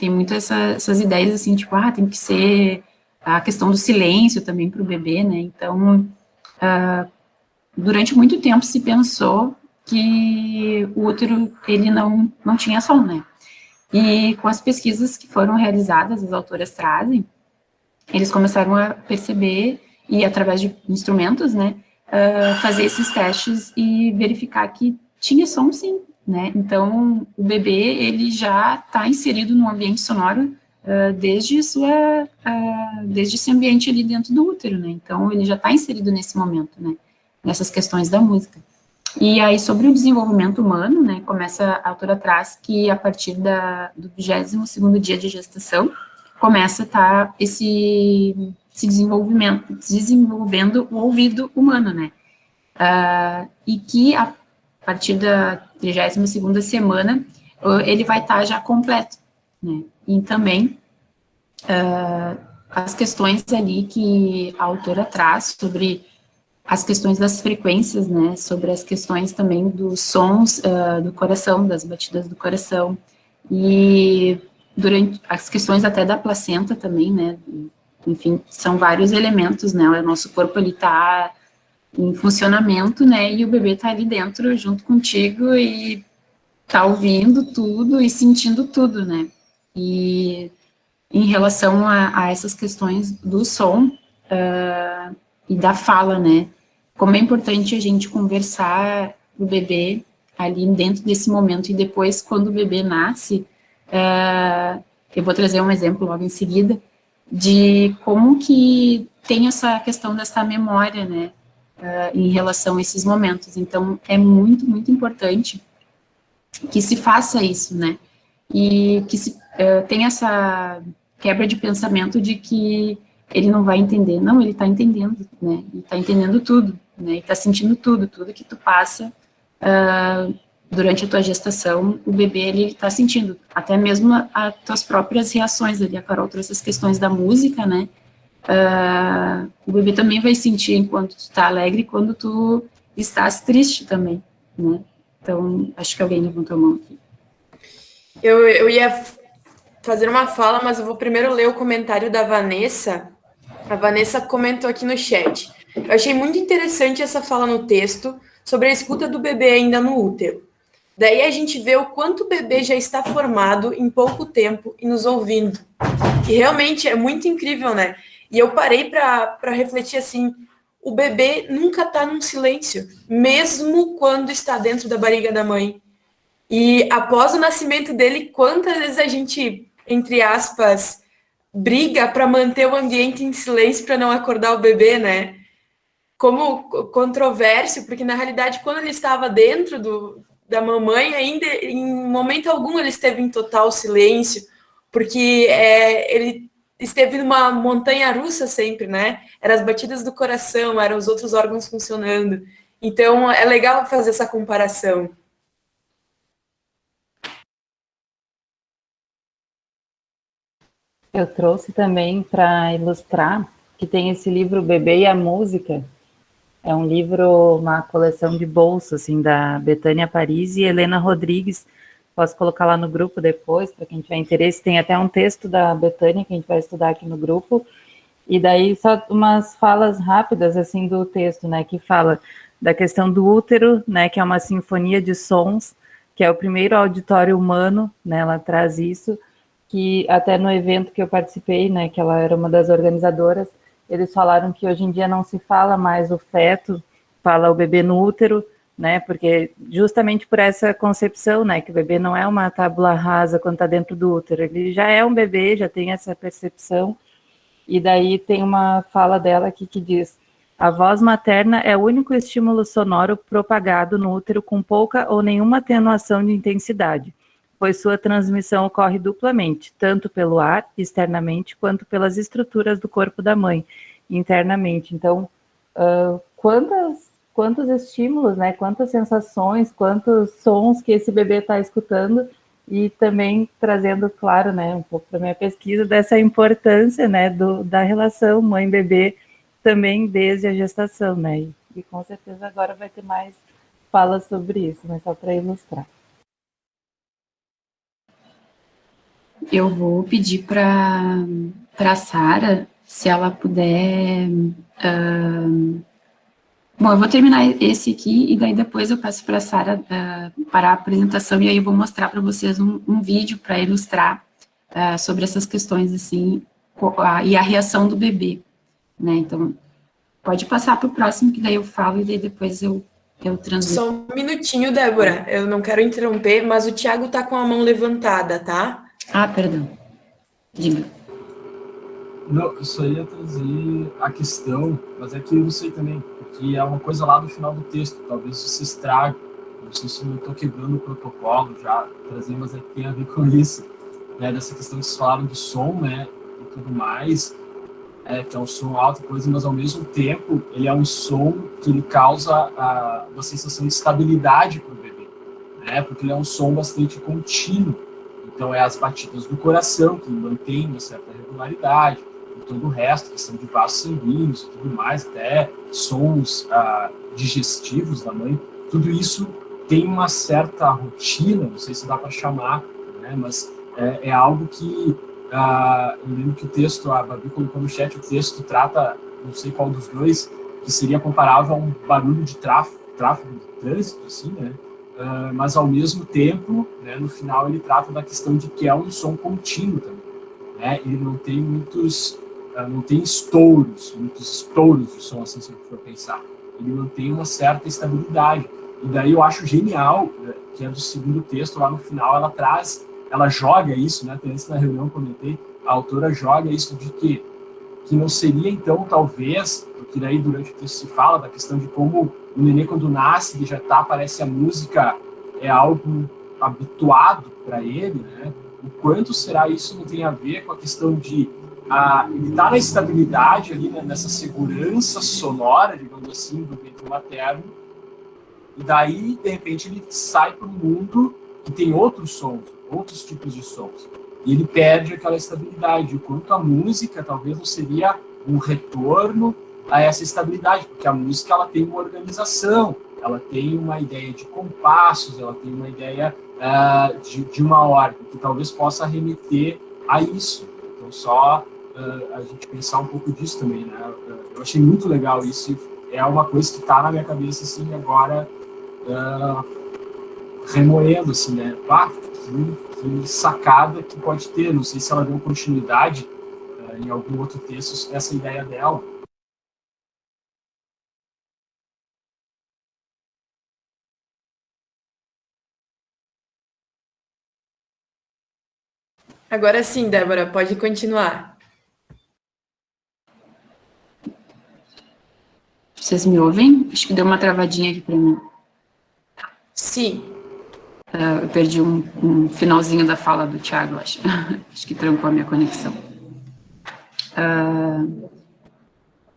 muito essas ideias, assim, tipo, tem que ser a questão do silêncio também para o bebê, né, então, durante muito tempo se pensou que o útero, ele não tinha som, né, e com as pesquisas que foram realizadas, as autoras trazem, eles começaram a perceber, e através de instrumentos, né, fazer esses testes e verificar que tinha som, sim, né, então o bebê, ele já está inserido no ambiente sonoro desde esse ambiente ali dentro do útero, né, então ele já está inserido nesse momento, né, nessas questões da música. E aí, sobre o desenvolvimento humano, né, a autora traz que a partir do 22º dia de gestação, começa a estar esse desenvolvimento, desenvolvendo o ouvido humano, né, e que a partir da 32ª semana, ele vai estar já completo, né, e também as questões ali que a autora traz sobre as questões das frequências, né, sobre as questões também dos sons do coração, das batidas do coração, e durante as questões até da placenta também, né, enfim, são vários elementos, né, o nosso corpo, ele tá em funcionamento, né, e o bebê tá ali dentro junto contigo e tá ouvindo tudo e sentindo tudo, né, e em relação a essas questões do som e da fala, né, como é importante a gente conversar com o bebê ali dentro desse momento, e depois, quando o bebê nasce, eu vou trazer um exemplo logo em seguida, de como que tem essa questão dessa memória, né, em relação a esses momentos. Então, é muito, muito importante que se faça isso, né, e que se tenha essa quebra de pensamento de que ele não vai entender. Não, ele está entendendo, né, ele está entendendo tudo, né, e está sentindo tudo que tu passa durante a tua gestação, o bebê, ele está sentindo, até mesmo as tuas próprias reações ali. A Carol trouxe as questões da música, né, o bebê também vai sentir enquanto tu está alegre, quando tu estás triste também, né. Então, acho que alguém levantou a mão aqui. Eu ia fazer uma fala, mas eu vou primeiro ler o comentário da Vanessa. A Vanessa comentou aqui no chat. Eu achei muito interessante essa fala no texto sobre a escuta do bebê ainda no útero. Daí a gente vê o quanto o bebê já está formado em pouco tempo e nos ouvindo. E realmente é muito incrível, né? E eu parei para refletir assim, o bebê nunca está num silêncio, mesmo quando está dentro da barriga da mãe. E após o nascimento dele, quantas vezes a gente, entre aspas, briga para manter o ambiente em silêncio para não acordar o bebê, né? Como controvérsia, porque na realidade, quando ele estava dentro da mamãe, ainda em momento algum ele esteve em total silêncio, porque ele esteve numa montanha russa sempre, né? Eram as batidas do coração, eram os outros órgãos funcionando. Então, é legal fazer essa comparação. Eu trouxe também para ilustrar que tem esse livro Bebê e a Música. É um livro, uma coleção de bolso, assim, da Betânia Paris e Helena Rodrigues. Posso colocar lá no grupo depois, para quem tiver interesse. Tem até um texto da Betânia que a gente vai estudar aqui no grupo. E daí só umas falas rápidas, assim, do texto, né, que fala da questão do útero, né, que é uma sinfonia de sons, que é o primeiro auditório humano, né, ela traz isso, que até no evento que eu participei, né, que ela era uma das organizadoras, eles falaram que hoje em dia não se fala mais o feto, fala o bebê no útero, né, porque justamente por essa concepção, né, que o bebê não é uma tábula rasa quando está dentro do útero, ele já é um bebê, já tem essa percepção. E daí tem uma fala dela aqui que diz: a voz materna é o único estímulo sonoro propagado no útero com pouca ou nenhuma atenuação de intensidade, pois sua transmissão ocorre duplamente, tanto pelo ar, externamente, quanto pelas estruturas do corpo da mãe, internamente. Então, quantos estímulos, né, quantas sensações, quantos sons que esse bebê está escutando, e também trazendo, claro, né, um pouco da minha pesquisa, dessa importância, né, da relação mãe-bebê também desde a gestação, né, e com certeza agora vai ter mais falas sobre isso, mas só para ilustrar. Eu vou pedir para a Sara, se ela puder. Bom, eu vou terminar esse aqui e daí depois eu peço para a Sara parar a apresentação e aí eu vou mostrar para vocês um vídeo para ilustrar sobre essas questões assim e a reação do bebê, né? Então, pode passar para o próximo que daí eu falo e daí depois eu transmito. Só um minutinho, Débora. Eu não quero interromper, mas o Thiago está com a mão levantada, tá? Ah, perdão. Diga. Não, eu só ia trazer a questão, mas é que eu não sei também, porque é uma coisa lá no final do texto, talvez se estrague, não sei se eu estou quebrando o protocolo já, trazer, mas é que tem a ver com isso, né, dessa questão que vocês falaram do som, né, e tudo mais, que é um som alto e coisa, mas ao mesmo tempo ele é um som que ele causa uma sensação de estabilidade para o bebê, né, porque ele é um som bastante contínuo, então é as batidas do coração que mantém uma certa regularidade, e todo o resto, questão de vasos sanguíneos e tudo mais, até sons digestivos da mãe, tudo isso tem uma certa rotina, não sei se dá para chamar, né, mas é algo que eu lembro que o texto, a Babi colocou no chat, o texto trata, não sei qual dos dois, que seria comparável a um barulho de tráfego de trânsito, assim, né, mas ao mesmo tempo, né, no final ele trata da questão de que é um som contínuo também, né, ele não tem não tem muitos estouros de som, assim, se for pensar, ele mantém uma certa estabilidade, e daí eu acho genial, que é do segundo texto, lá no final ela joga isso, né, até antes na reunião eu comentei, a autora joga isso de que não seria, então, talvez, porque daí durante o texto se fala da questão de como o nenê, quando nasce, ele já parece a música é algo habituado para ele, né? O quanto será isso não tem a ver com a questão de ele estar na estabilidade ali, né, nessa segurança sonora, digamos assim, do ventre materno, e daí, de repente, ele sai para um mundo que tem outros sons, outros tipos de sons. E ele perde aquela estabilidade. O quanto a música talvez não seria um retorno a essa estabilidade, porque a música ela tem uma organização, ela tem uma ideia de compassos, ela tem uma ideia de uma ordem, que talvez possa remeter a isso. Então, só a gente pensar um pouco disso também, né? Eu achei muito legal isso, é uma coisa que está na minha cabeça, assim, agora, remoendo, assim, né? Que sacada que pode ter, não sei se ela deu continuidade em algum outro texto, essa ideia dela, Agora sim, Débora, pode continuar. Vocês me ouvem? Acho que deu uma travadinha aqui para mim. Sim. Eu perdi um finalzinho da fala do Thiago, acho. Acho que trancou a minha conexão.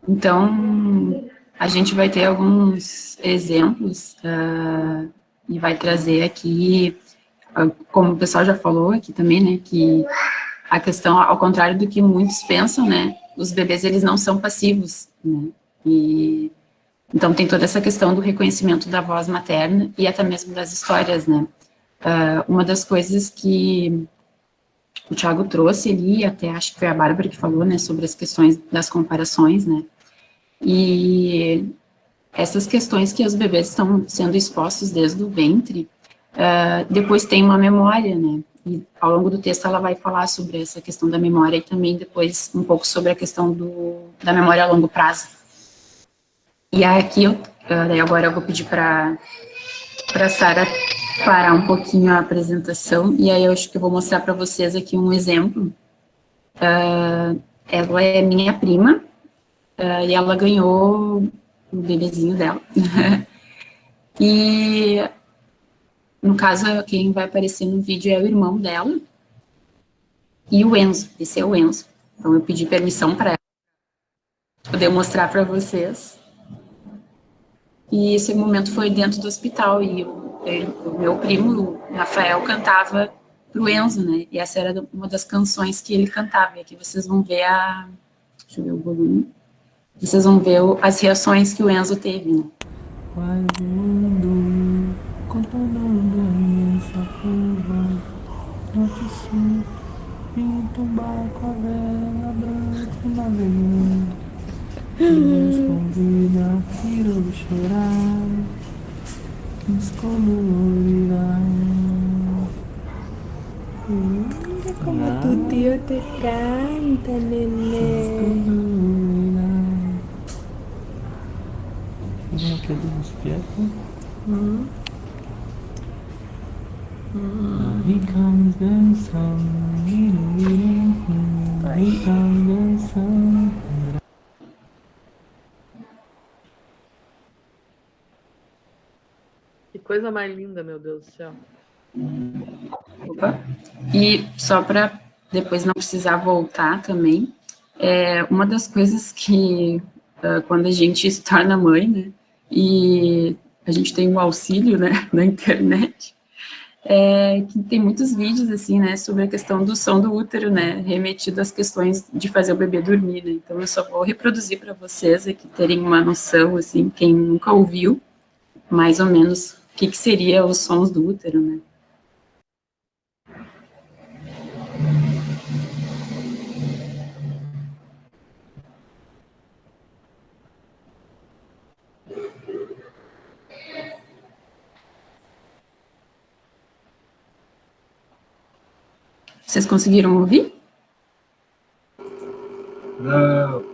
Então, a gente vai ter alguns exemplos e vai trazer aqui, como o pessoal já falou aqui também, né, que a questão, ao contrário do que muitos pensam, né, os bebês, eles não são passivos, né, e então tem toda essa questão do reconhecimento da voz materna e até mesmo das histórias, né. Uma das coisas que o Thiago trouxe ali, até acho que foi a Bárbara que falou, né, sobre as questões das comparações, né, e essas questões que os bebês estão sendo expostos desde o ventre, depois tem uma memória, né, e ao longo do texto ela vai falar sobre essa questão da memória e também depois um pouco sobre a questão da memória a longo prazo. E aqui, agora eu vou pedir para a Sara parar um pouquinho a apresentação, e aí eu acho que eu vou mostrar para vocês aqui um exemplo. Ela é minha prima, e ela ganhou o bebezinho dela. E, no caso, quem vai aparecer no vídeo é o irmão dela e o Enzo. Esse é o Enzo. Então, eu pedi permissão para ela poder mostrar para vocês. E esse momento foi dentro do hospital, e o meu primo, o Rafael, cantava pro Enzo, né? E essa era uma das canções que ele cantava. E aqui vocês vão ver deixa eu ver o volume. Vocês vão ver as reações que o Enzo teve, né? Vai voando, contornando a imensa curva, norte e sul, pinta um barco a vela branca navegando. Nos convida a ir ou chorar, nos colorirá. Como tu tio te canta, nenê. Não quer despierta. Here comes the sun. Here comes the sun. Que coisa mais linda, meu Deus do céu. Opa. E só para depois não precisar voltar também, uma das coisas que, quando a gente se torna mãe, né, e a gente tem um auxílio, né, na internet, que tem muitos vídeos, assim, né, sobre a questão do som do útero, né, remetido às questões de fazer o bebê dormir, né. Então eu só vou reproduzir para vocês aqui terem uma noção, assim, quem nunca ouviu, mais ou menos, o que seria os sons do útero, né. Vocês conseguiram ouvir? Não.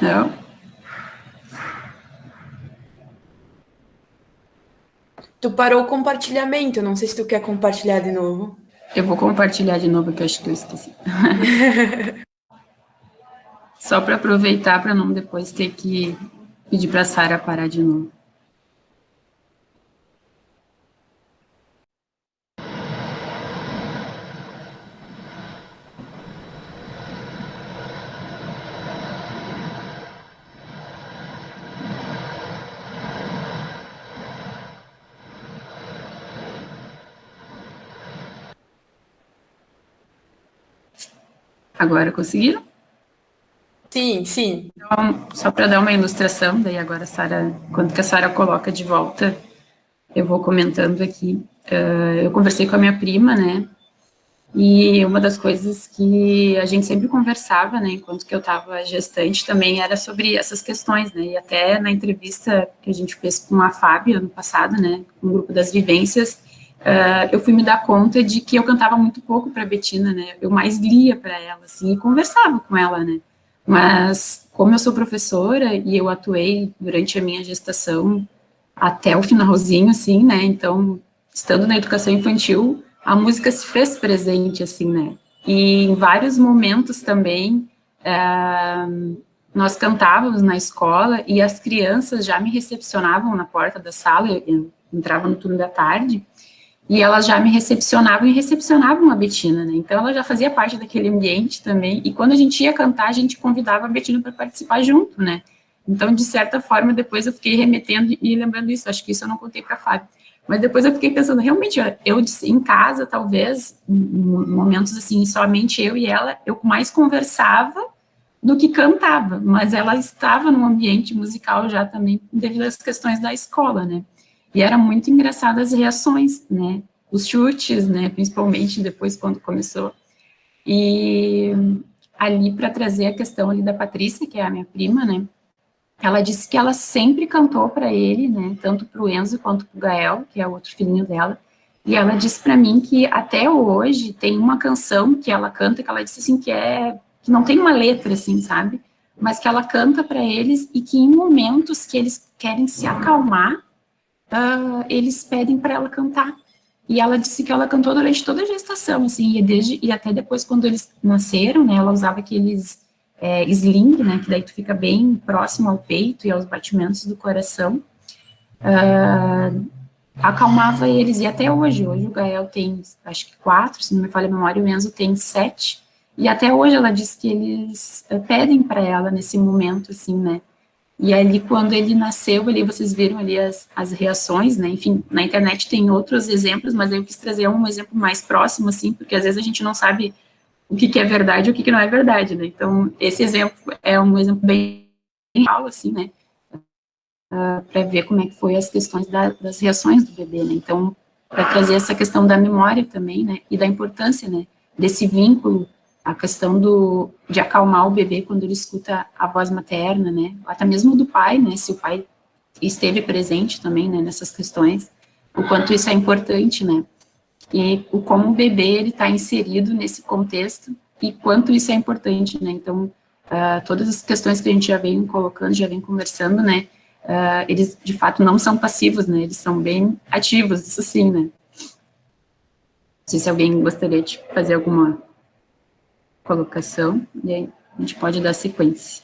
Não? Tu parou o compartilhamento, não sei se tu quer compartilhar de novo. Eu vou compartilhar de novo, que eu acho que eu esqueci. Só para aproveitar, para não depois ter que pedir para a Sara parar de novo. Agora conseguiram? Sim, sim. Então, só para dar uma ilustração, daí agora a Sara, quando que a Sara coloca de volta, eu vou comentando aqui. Eu conversei com a minha prima, né, e uma das coisas que a gente sempre conversava, né, enquanto que eu estava gestante, também era sobre essas questões, né, e até na entrevista que a gente fez com a Fábio ano passado, né, com o grupo das vivências, eu fui me dar conta de que eu cantava muito pouco para a Betina, né, eu mais lia para ela, assim, e conversava com ela, né, mas como eu sou professora e eu atuei durante a minha gestação até o finalzinho, assim, né, então, estando na educação infantil, a música se fez presente, assim, né, E em vários momentos também, nós cantávamos na escola e as crianças já me recepcionavam na porta da sala, eu entrava no turno da tarde, e elas já me recepcionavam e recepcionavam a Betina, né? Então ela já fazia parte daquele ambiente também, e quando a gente ia cantar, a gente convidava a Betina para participar junto, né? Então, de certa forma, depois eu fiquei remetendo e lembrando isso, acho que isso eu não contei para a Fábio, mas depois eu fiquei pensando, realmente, eu em casa, talvez, em momentos assim, somente eu e ela, eu mais conversava do que cantava, mas ela estava num ambiente musical já também, devido às questões da escola, né? E era muito engraçado as reações, né? Os chutes, né? Principalmente depois quando começou. E ali para trazer a questão ali da Patrícia, que é a minha prima, né? Ela disse que ela sempre cantou para ele, né? Tanto para o Enzo quanto para o Gael, que é o outro filhinho dela. E ela disse para mim que até hoje tem uma canção que ela canta, que ela disse assim que não tem uma letra, assim, sabe? Mas que ela canta para eles e que em momentos que eles querem se acalmar, eles pedem para ela cantar. E ela disse que ela cantou durante toda a gestação, assim, e até depois, quando eles nasceram, né, ela usava aqueles sling, né, que daí tu fica bem próximo ao peito e aos batimentos do coração, acalmava eles, e até hoje o Gael tem, acho que 4, se não me falha a memória, o Enzo tem 7, e até hoje ela diz que eles pedem para ela nesse momento, assim, né, e ali quando ele nasceu, ali vocês viram ali as reações, né, enfim, na internet tem outros exemplos, mas eu quis trazer um exemplo mais próximo, assim, porque às vezes a gente não sabe o que é verdade e o que não é verdade, né, então esse exemplo é um exemplo bem real, assim, né, para ver como é que foi as questões das reações do bebê, né, então, para trazer essa questão da memória também, né, e da importância, né, desse vínculo, a questão de acalmar o bebê quando ele escuta a voz materna, né, até mesmo do pai, né, se o pai esteve presente também, né, nessas questões, o quanto isso é importante, né, e como o bebê, ele está inserido nesse contexto, e quanto isso é importante, né, então, todas as questões que a gente já vem colocando, já vem conversando, né, eles, de fato, não são passivos, né, eles são bem ativos, isso sim, né. Não sei se alguém gostaria de fazer alguma colocação, e aí a gente pode dar sequência.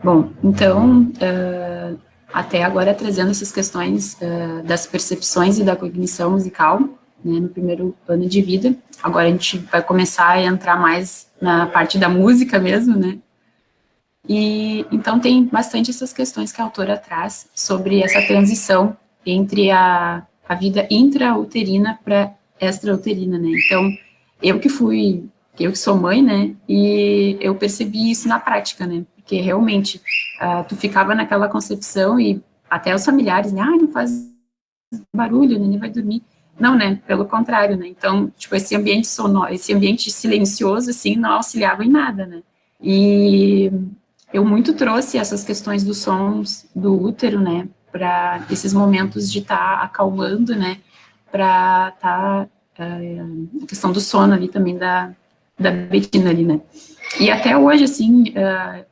Bom, então, até agora trazendo essas questões das percepções e da cognição musical, né, no primeiro ano de vida. Agora a gente vai começar a entrar mais na parte da música mesmo, né, e então tem bastante essas questões que a autora traz sobre essa transição entre a vida intrauterina para extrauterina, né, então eu que sou mãe, né, e eu percebi isso na prática, né, porque realmente tu ficava naquela concepção e até os familiares, né, não faz barulho, nem vai dormir. Não, né, pelo contrário, né, então, tipo, esse ambiente sonoro, esse ambiente silencioso, assim, não auxiliava em nada, né, e eu muito trouxe essas questões dos sons do útero, né, para esses momentos de estar acalmando, né, para estar a questão do sono ali também da Betina ali, né. E até hoje, assim,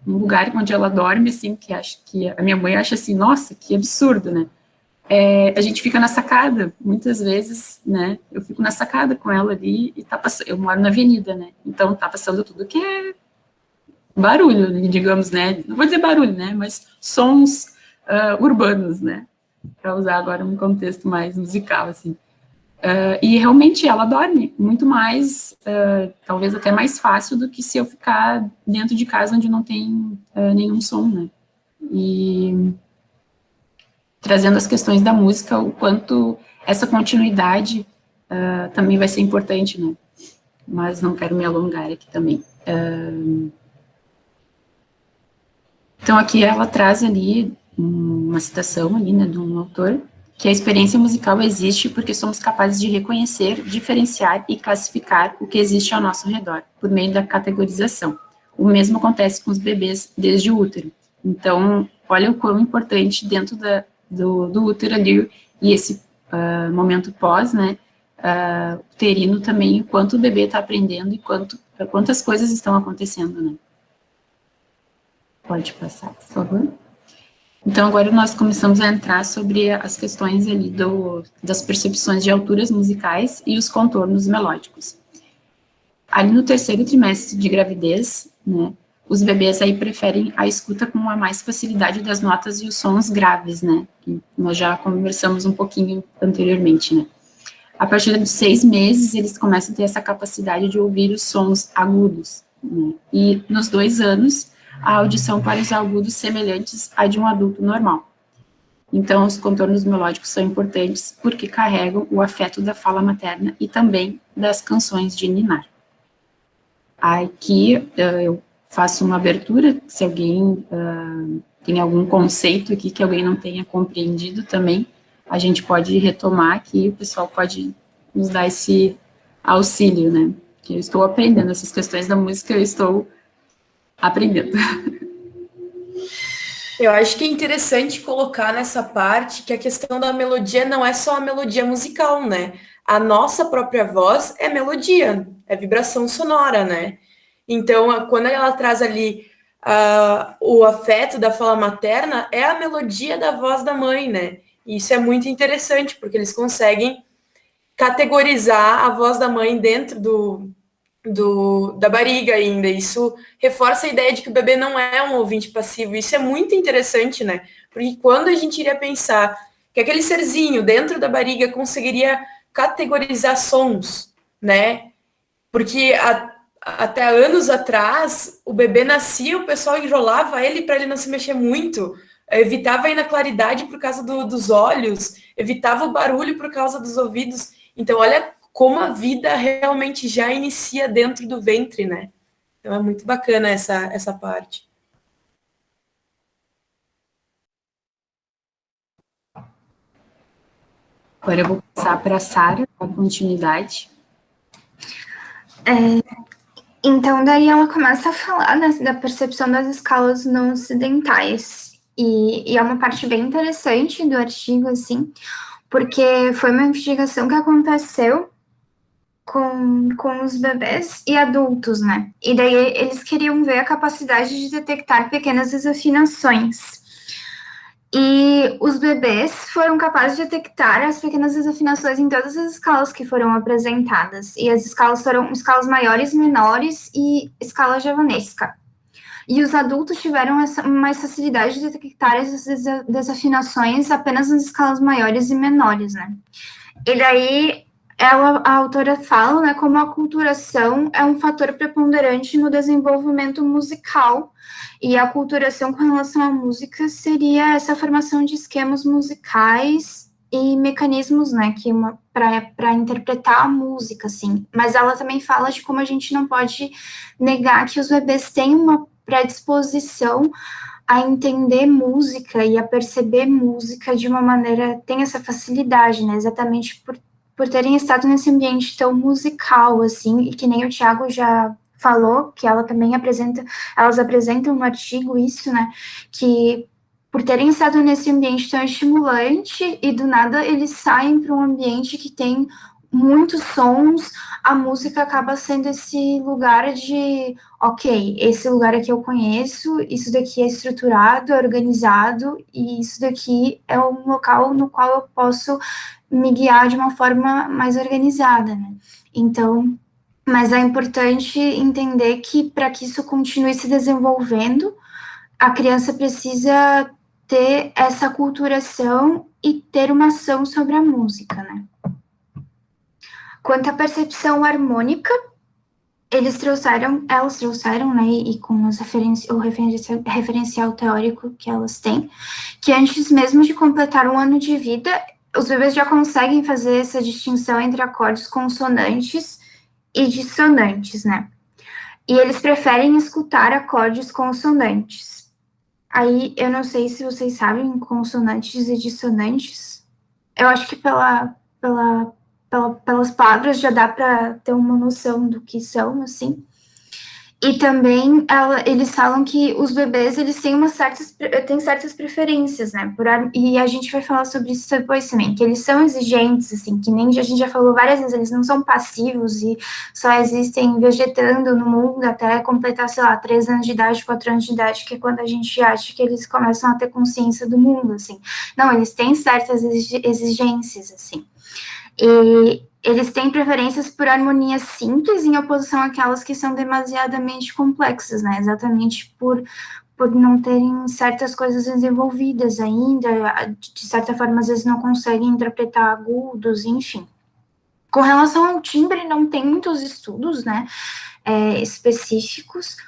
um lugar onde ela dorme, assim, que acho que a minha mãe acha assim, nossa, que absurdo, né. A gente fica na sacada, muitas vezes, né, eu fico na sacada com ela ali e tá passando, eu moro na avenida, né, então tá passando tudo que é barulho, digamos, né, não vou dizer barulho, né, mas sons urbanos, né, para usar agora um contexto mais musical, assim. E realmente ela dorme muito mais, talvez até mais fácil do que se eu ficar dentro de casa onde não tem nenhum som, né, e trazendo as questões da música, o quanto essa continuidade também vai ser importante, né, mas não quero me alongar aqui também. Então, aqui ela traz ali uma citação ali, né, de um autor, que a experiência musical existe porque somos capazes de reconhecer, diferenciar e classificar o que existe ao nosso redor, por meio da categorização. O mesmo acontece com os bebês desde o útero. Então, olha o quão importante dentro do útero ali, e esse momento pós, né, uterino também, o quanto o bebê está aprendendo e quantas coisas estão acontecendo, né. Pode passar, por favor. Então, agora nós começamos a entrar sobre as questões ali das percepções de alturas musicais e os contornos melódicos. Ali no terceiro trimestre de gravidez, né, os bebês aí preferem a escuta com a mais facilidade das notas e os sons graves, né, que nós já conversamos um pouquinho anteriormente, né. A partir dos 6 meses, eles começam a ter essa capacidade de ouvir os sons agudos, né, e nos 2 anos, a audição para os agudos semelhantes à de um adulto normal. Então, os contornos melódicos são importantes porque carregam o afeto da fala materna e também das canções de ninar. Aqui eu faço uma abertura, se alguém tem algum conceito aqui que alguém não tenha compreendido também, a gente pode retomar aqui, o pessoal pode nos dar esse auxílio, né? Que eu estou aprendendo essas questões da música, eu estou aprendendo. Eu acho que é interessante colocar nessa parte que a questão da melodia não é só a melodia musical, né? A nossa própria voz é melodia, é vibração sonora, né? Então, quando ela traz ali o afeto da fala materna, é a melodia da voz da mãe, né? E isso é muito interessante, porque eles conseguem categorizar a voz da mãe dentro da barriga ainda. Isso reforça a ideia de que o bebê não é um ouvinte passivo. Isso é muito interessante, né? Porque quando a gente iria pensar que aquele serzinho dentro da barriga conseguiria categorizar sons, né? Porque até anos atrás, o bebê nascia, o pessoal enrolava ele para ele não se mexer muito, evitava ir na claridade por causa dos olhos, evitava o barulho por causa dos ouvidos. Então, olha como a vida realmente já inicia dentro do ventre, né? Então, é muito bacana essa parte. Agora eu vou passar para a Sara, com a continuidade. Então, daí ela começa a falar, né, da percepção das escalas não ocidentais. E é uma parte bem interessante do artigo, assim, porque foi uma investigação que aconteceu com os bebês e adultos, né? E daí eles queriam ver a capacidade de detectar pequenas desafinações. E os bebês foram capazes de detectar as pequenas desafinações em todas as escalas que foram apresentadas. E as escalas foram escalas maiores, menores e escala javanesca. E os adultos tiveram mais facilidade de detectar essas desafinações apenas nas escalas maiores e menores, né? E daí a autora fala, né, como a aculturação é um fator preponderante no desenvolvimento musical, e a aculturação com relação à música seria essa formação de esquemas musicais e mecanismos, né, que para interpretar a música, assim. Mas ela também fala de como a gente não pode negar que os bebês têm uma predisposição a entender música e a perceber música de uma maneira, tem essa facilidade, né, exatamente por terem estado nesse ambiente tão musical, assim, e que nem o Thiago já falou, que elas apresentam no artigo isso, né, que por terem estado nesse ambiente tão estimulante e do nada eles saem para um ambiente que tem muitos sons, a música acaba sendo esse lugar de, ok, esse lugar aqui eu conheço, isso daqui é estruturado, é organizado, e isso daqui é um local no qual eu posso me guiar de uma forma mais organizada, né? Então, mas é importante entender que para que isso continue se desenvolvendo, a criança precisa ter essa aculturação e ter uma ação sobre a música, né? Quanto à percepção harmônica, elas trouxeram, né, e com o referencial teórico que elas têm, que antes mesmo de completar um ano de vida, os bebês já conseguem fazer essa distinção entre acordes consonantes e dissonantes, né? E eles preferem escutar acordes consonantes. Aí, eu não sei se vocês sabem consonantes e dissonantes. Eu acho que pelas palavras já dá para ter uma noção do que são, assim. E também eles falam que os bebês, eles têm certas preferências, né? E a gente vai falar sobre isso depois também, que eles são exigentes, assim, que nem a gente já falou várias vezes, eles não são passivos e só existem vegetando no mundo até completar, sei lá, 3 anos de idade, 4 anos de idade, que é quando a gente acha que eles começam a ter consciência do mundo, assim. Não, eles têm certas exigências, assim. E eles têm preferências por harmonias simples em oposição àquelas que são demasiadamente complexas, né? Exatamente por não terem certas coisas desenvolvidas ainda, de certa forma, às vezes não conseguem interpretar agudos, enfim. Com relação ao timbre, não tem muitos estudos, né, específicos,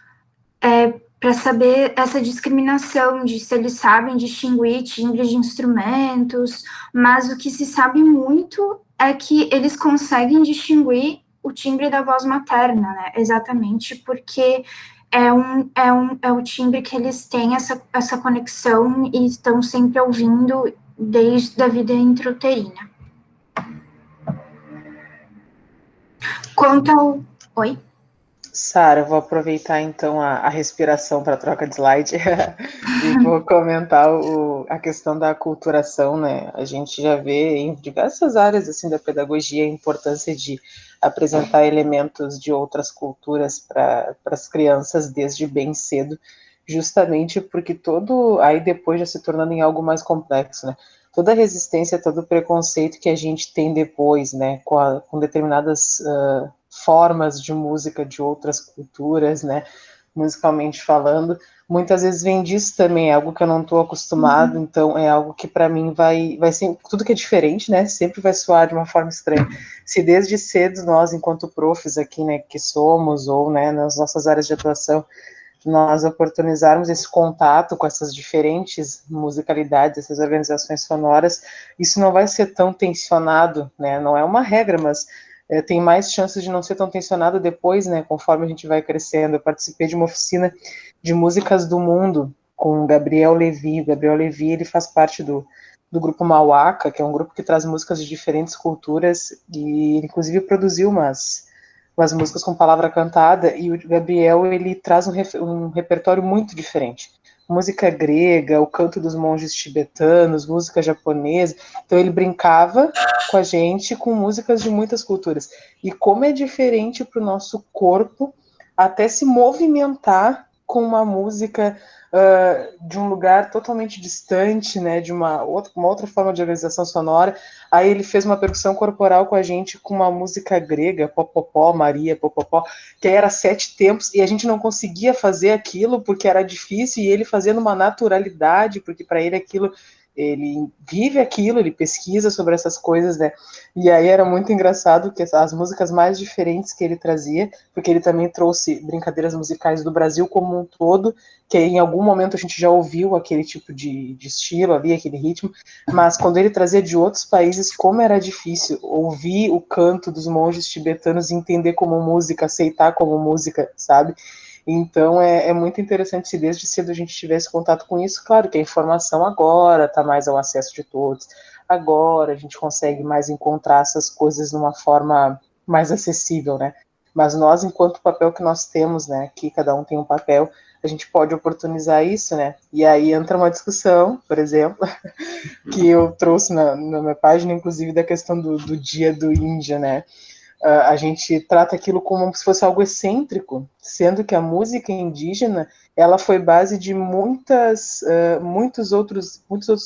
para saber essa discriminação de se eles sabem distinguir timbres de instrumentos, mas o que se sabe muito é que eles conseguem distinguir o timbre da voz materna, né? Exatamente porque é o timbre que eles têm essa conexão e estão sempre ouvindo desde a vida intrauterina. Quanto ao... Oi? Sara, eu vou aproveitar então a respiração para troca de slide e vou comentar a questão da aculturação, né? A gente já vê em diversas áreas assim da pedagogia a importância de apresentar elementos de outras culturas para as crianças desde bem cedo, justamente porque aí depois já se tornando em algo mais complexo, né? Toda a resistência, todo o preconceito que a gente tem depois, né, com determinadas formas de música de outras culturas, né, musicalmente falando, muitas vezes vem disso também, é algo que eu não estou acostumado, então é algo que para mim vai ser, tudo que é diferente, né, sempre vai soar de uma forma estranha. Se desde cedo nós, enquanto profs aqui, né, que somos, ou, né, nas nossas áreas de atuação, nós oportunizarmos esse contato com essas diferentes musicalidades, essas organizações sonoras, isso não vai ser tão tensionado, né, não é uma regra, mas tem mais chances de não ser tão tensionado depois, né, conforme a gente vai crescendo. Eu participei de uma oficina de músicas do mundo com o Gabriel Levi. O Gabriel Levi, ele faz parte do grupo Mauaca, que é um grupo que traz músicas de diferentes culturas, e ele, inclusive, produziu umas músicas com palavra cantada, e o Gabriel, ele traz um repertório muito diferente. Música grega, o canto dos monges tibetanos, música japonesa. Então ele brincava com a gente com músicas de muitas culturas. E como é diferente para o nosso corpo até se movimentar com uma música de um lugar totalmente distante, né, de uma outra forma de organização sonora. Aí ele fez uma percussão corporal com a gente com uma música grega, Popopó, Maria, Popopó, que era 7 tempos, e a gente não conseguia fazer aquilo porque era difícil, e ele fazendo uma naturalidade, porque para ele aquilo, ele vive aquilo, ele pesquisa sobre essas coisas, né, e aí era muito engraçado que as músicas mais diferentes que ele trazia, porque ele também trouxe brincadeiras musicais do Brasil como um todo, que em algum momento a gente já ouviu aquele tipo de estilo ali, aquele ritmo, mas quando ele trazia de outros países, como era difícil ouvir o canto dos monges tibetanos e entender como música, aceitar como música, sabe? Então é muito interessante se desde cedo a gente tivesse contato com isso. Claro que a informação agora está mais ao acesso de todos, agora a gente consegue mais encontrar essas coisas numa forma mais acessível, né? Mas nós, enquanto papel que nós temos, né, que cada um tem um papel, a gente pode oportunizar isso, né? E aí entra uma discussão, por exemplo, que eu trouxe na minha página, inclusive, da questão do dia do índio, né? A gente trata aquilo como se fosse algo excêntrico, sendo que a música indígena, ela foi base de muitos outros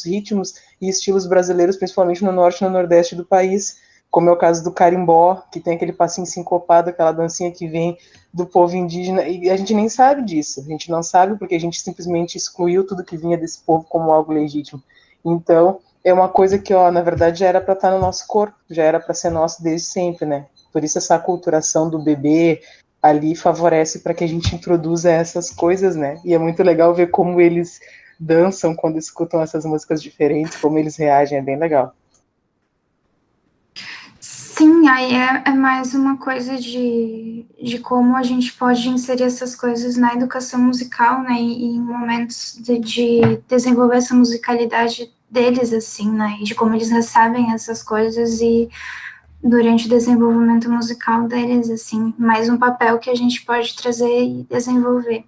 ritmos e estilos brasileiros, principalmente no norte e no nordeste do país, como é o caso do carimbó, que tem aquele passinho sincopado, aquela dancinha que vem do povo indígena, e a gente nem sabe disso, a gente não sabe porque a gente simplesmente excluiu tudo que vinha desse povo como algo legítimo. Então, é uma coisa que, na verdade, já era para estar no nosso corpo, já era para ser nosso desde sempre, né? Por isso essa aculturação do bebê ali favorece para que a gente introduza essas coisas, né? E é muito legal ver como eles dançam quando escutam essas músicas diferentes, como eles reagem, é bem legal. Sim, aí é mais uma coisa de como a gente pode inserir essas coisas na educação musical, né, e em momentos de desenvolver essa musicalidade deles, assim, né, e de como eles recebem essas coisas e durante o desenvolvimento musical deles, assim, mais um papel que a gente pode trazer e desenvolver.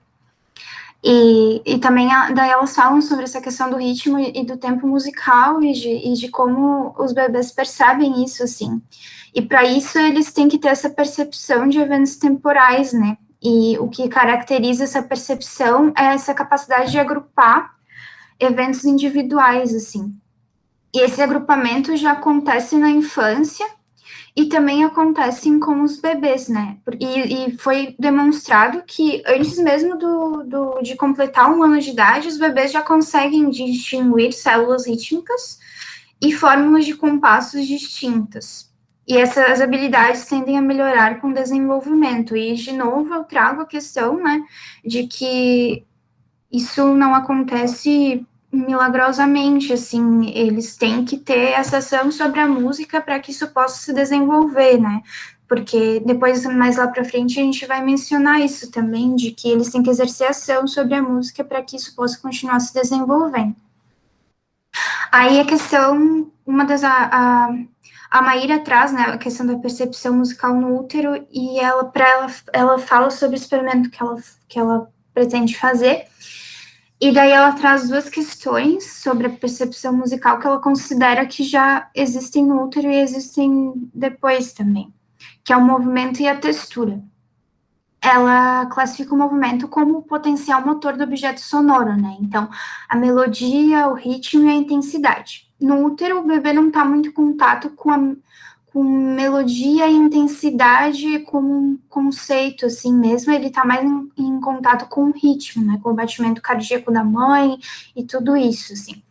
E também, daí elas falam sobre essa questão do ritmo e do tempo musical e de como os bebês percebem isso, assim. E para isso eles têm que ter essa percepção de eventos temporais, né? E o que caracteriza essa percepção é essa capacidade de agrupar eventos individuais, assim. E esse agrupamento já acontece na infância e também acontecem com os bebês, né? E foi demonstrado que antes mesmo de completar 1 ano de idade, os bebês já conseguem distinguir células rítmicas e fórmulas de compassos distintas. E essas habilidades tendem a melhorar com o desenvolvimento. E, de novo, eu trago a questão, né, de que isso não acontece milagrosamente, assim, eles têm que ter essa ação sobre a música para que isso possa se desenvolver, né, porque depois, mais lá para frente, a gente vai mencionar isso também, de que eles têm que exercer ação sobre a música para que isso possa continuar se desenvolvendo. Aí a questão, a Maíra traz, né, a questão da percepção musical no útero, e ela fala sobre o experimento que ela pretende fazer, e daí ela traz 2 questões sobre a percepção musical que ela considera que já existem no útero e existem depois também, que é o movimento e a textura. Ela classifica o movimento como o potencial motor do objeto sonoro, né? Então, a melodia, o ritmo e a intensidade. No útero, o bebê não está muito em contato com melodia e intensidade como um conceito, assim mesmo, ele está mais em contato com o ritmo, né? Com o batimento cardíaco da mãe e tudo isso, assim.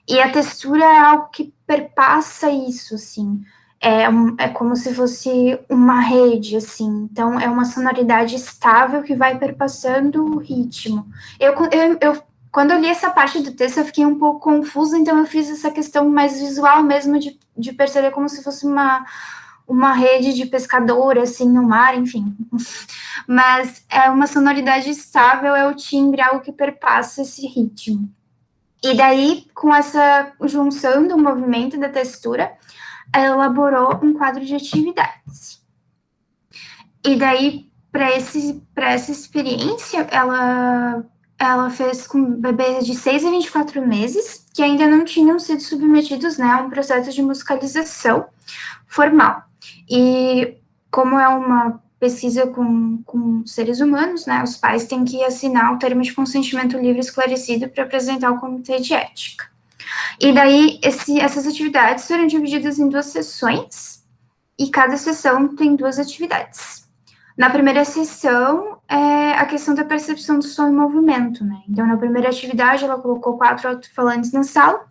E a textura é algo que perpassa isso, assim. É como se fosse uma rede, assim. Então, é uma sonoridade estável que vai perpassando o ritmo. Quando eu li essa parte do texto, eu fiquei um pouco confusa, então eu fiz essa questão mais visual mesmo, de perceber como se fosse uma rede de pescador, assim, no mar, enfim. Mas é uma sonoridade estável, é o timbre, algo que perpassa esse ritmo. E daí, com essa junção do movimento e da textura, ela elaborou um quadro de atividades. E daí, para essa experiência, ela fez com bebês de 6 a 24 meses, que ainda não tinham sido submetidos, né, a um processo de musicalização formal. E como é uma pesquisa com seres humanos, né, os pais têm que assinar o termo de consentimento livre esclarecido para apresentar ao comitê de ética. E daí, essas atividades foram divididas em 2 sessões, e cada sessão tem 2 atividades. Na primeira sessão, é a questão da percepção do som e movimento, né? Então, na primeira atividade, ela colocou 4 alto-falantes na sala,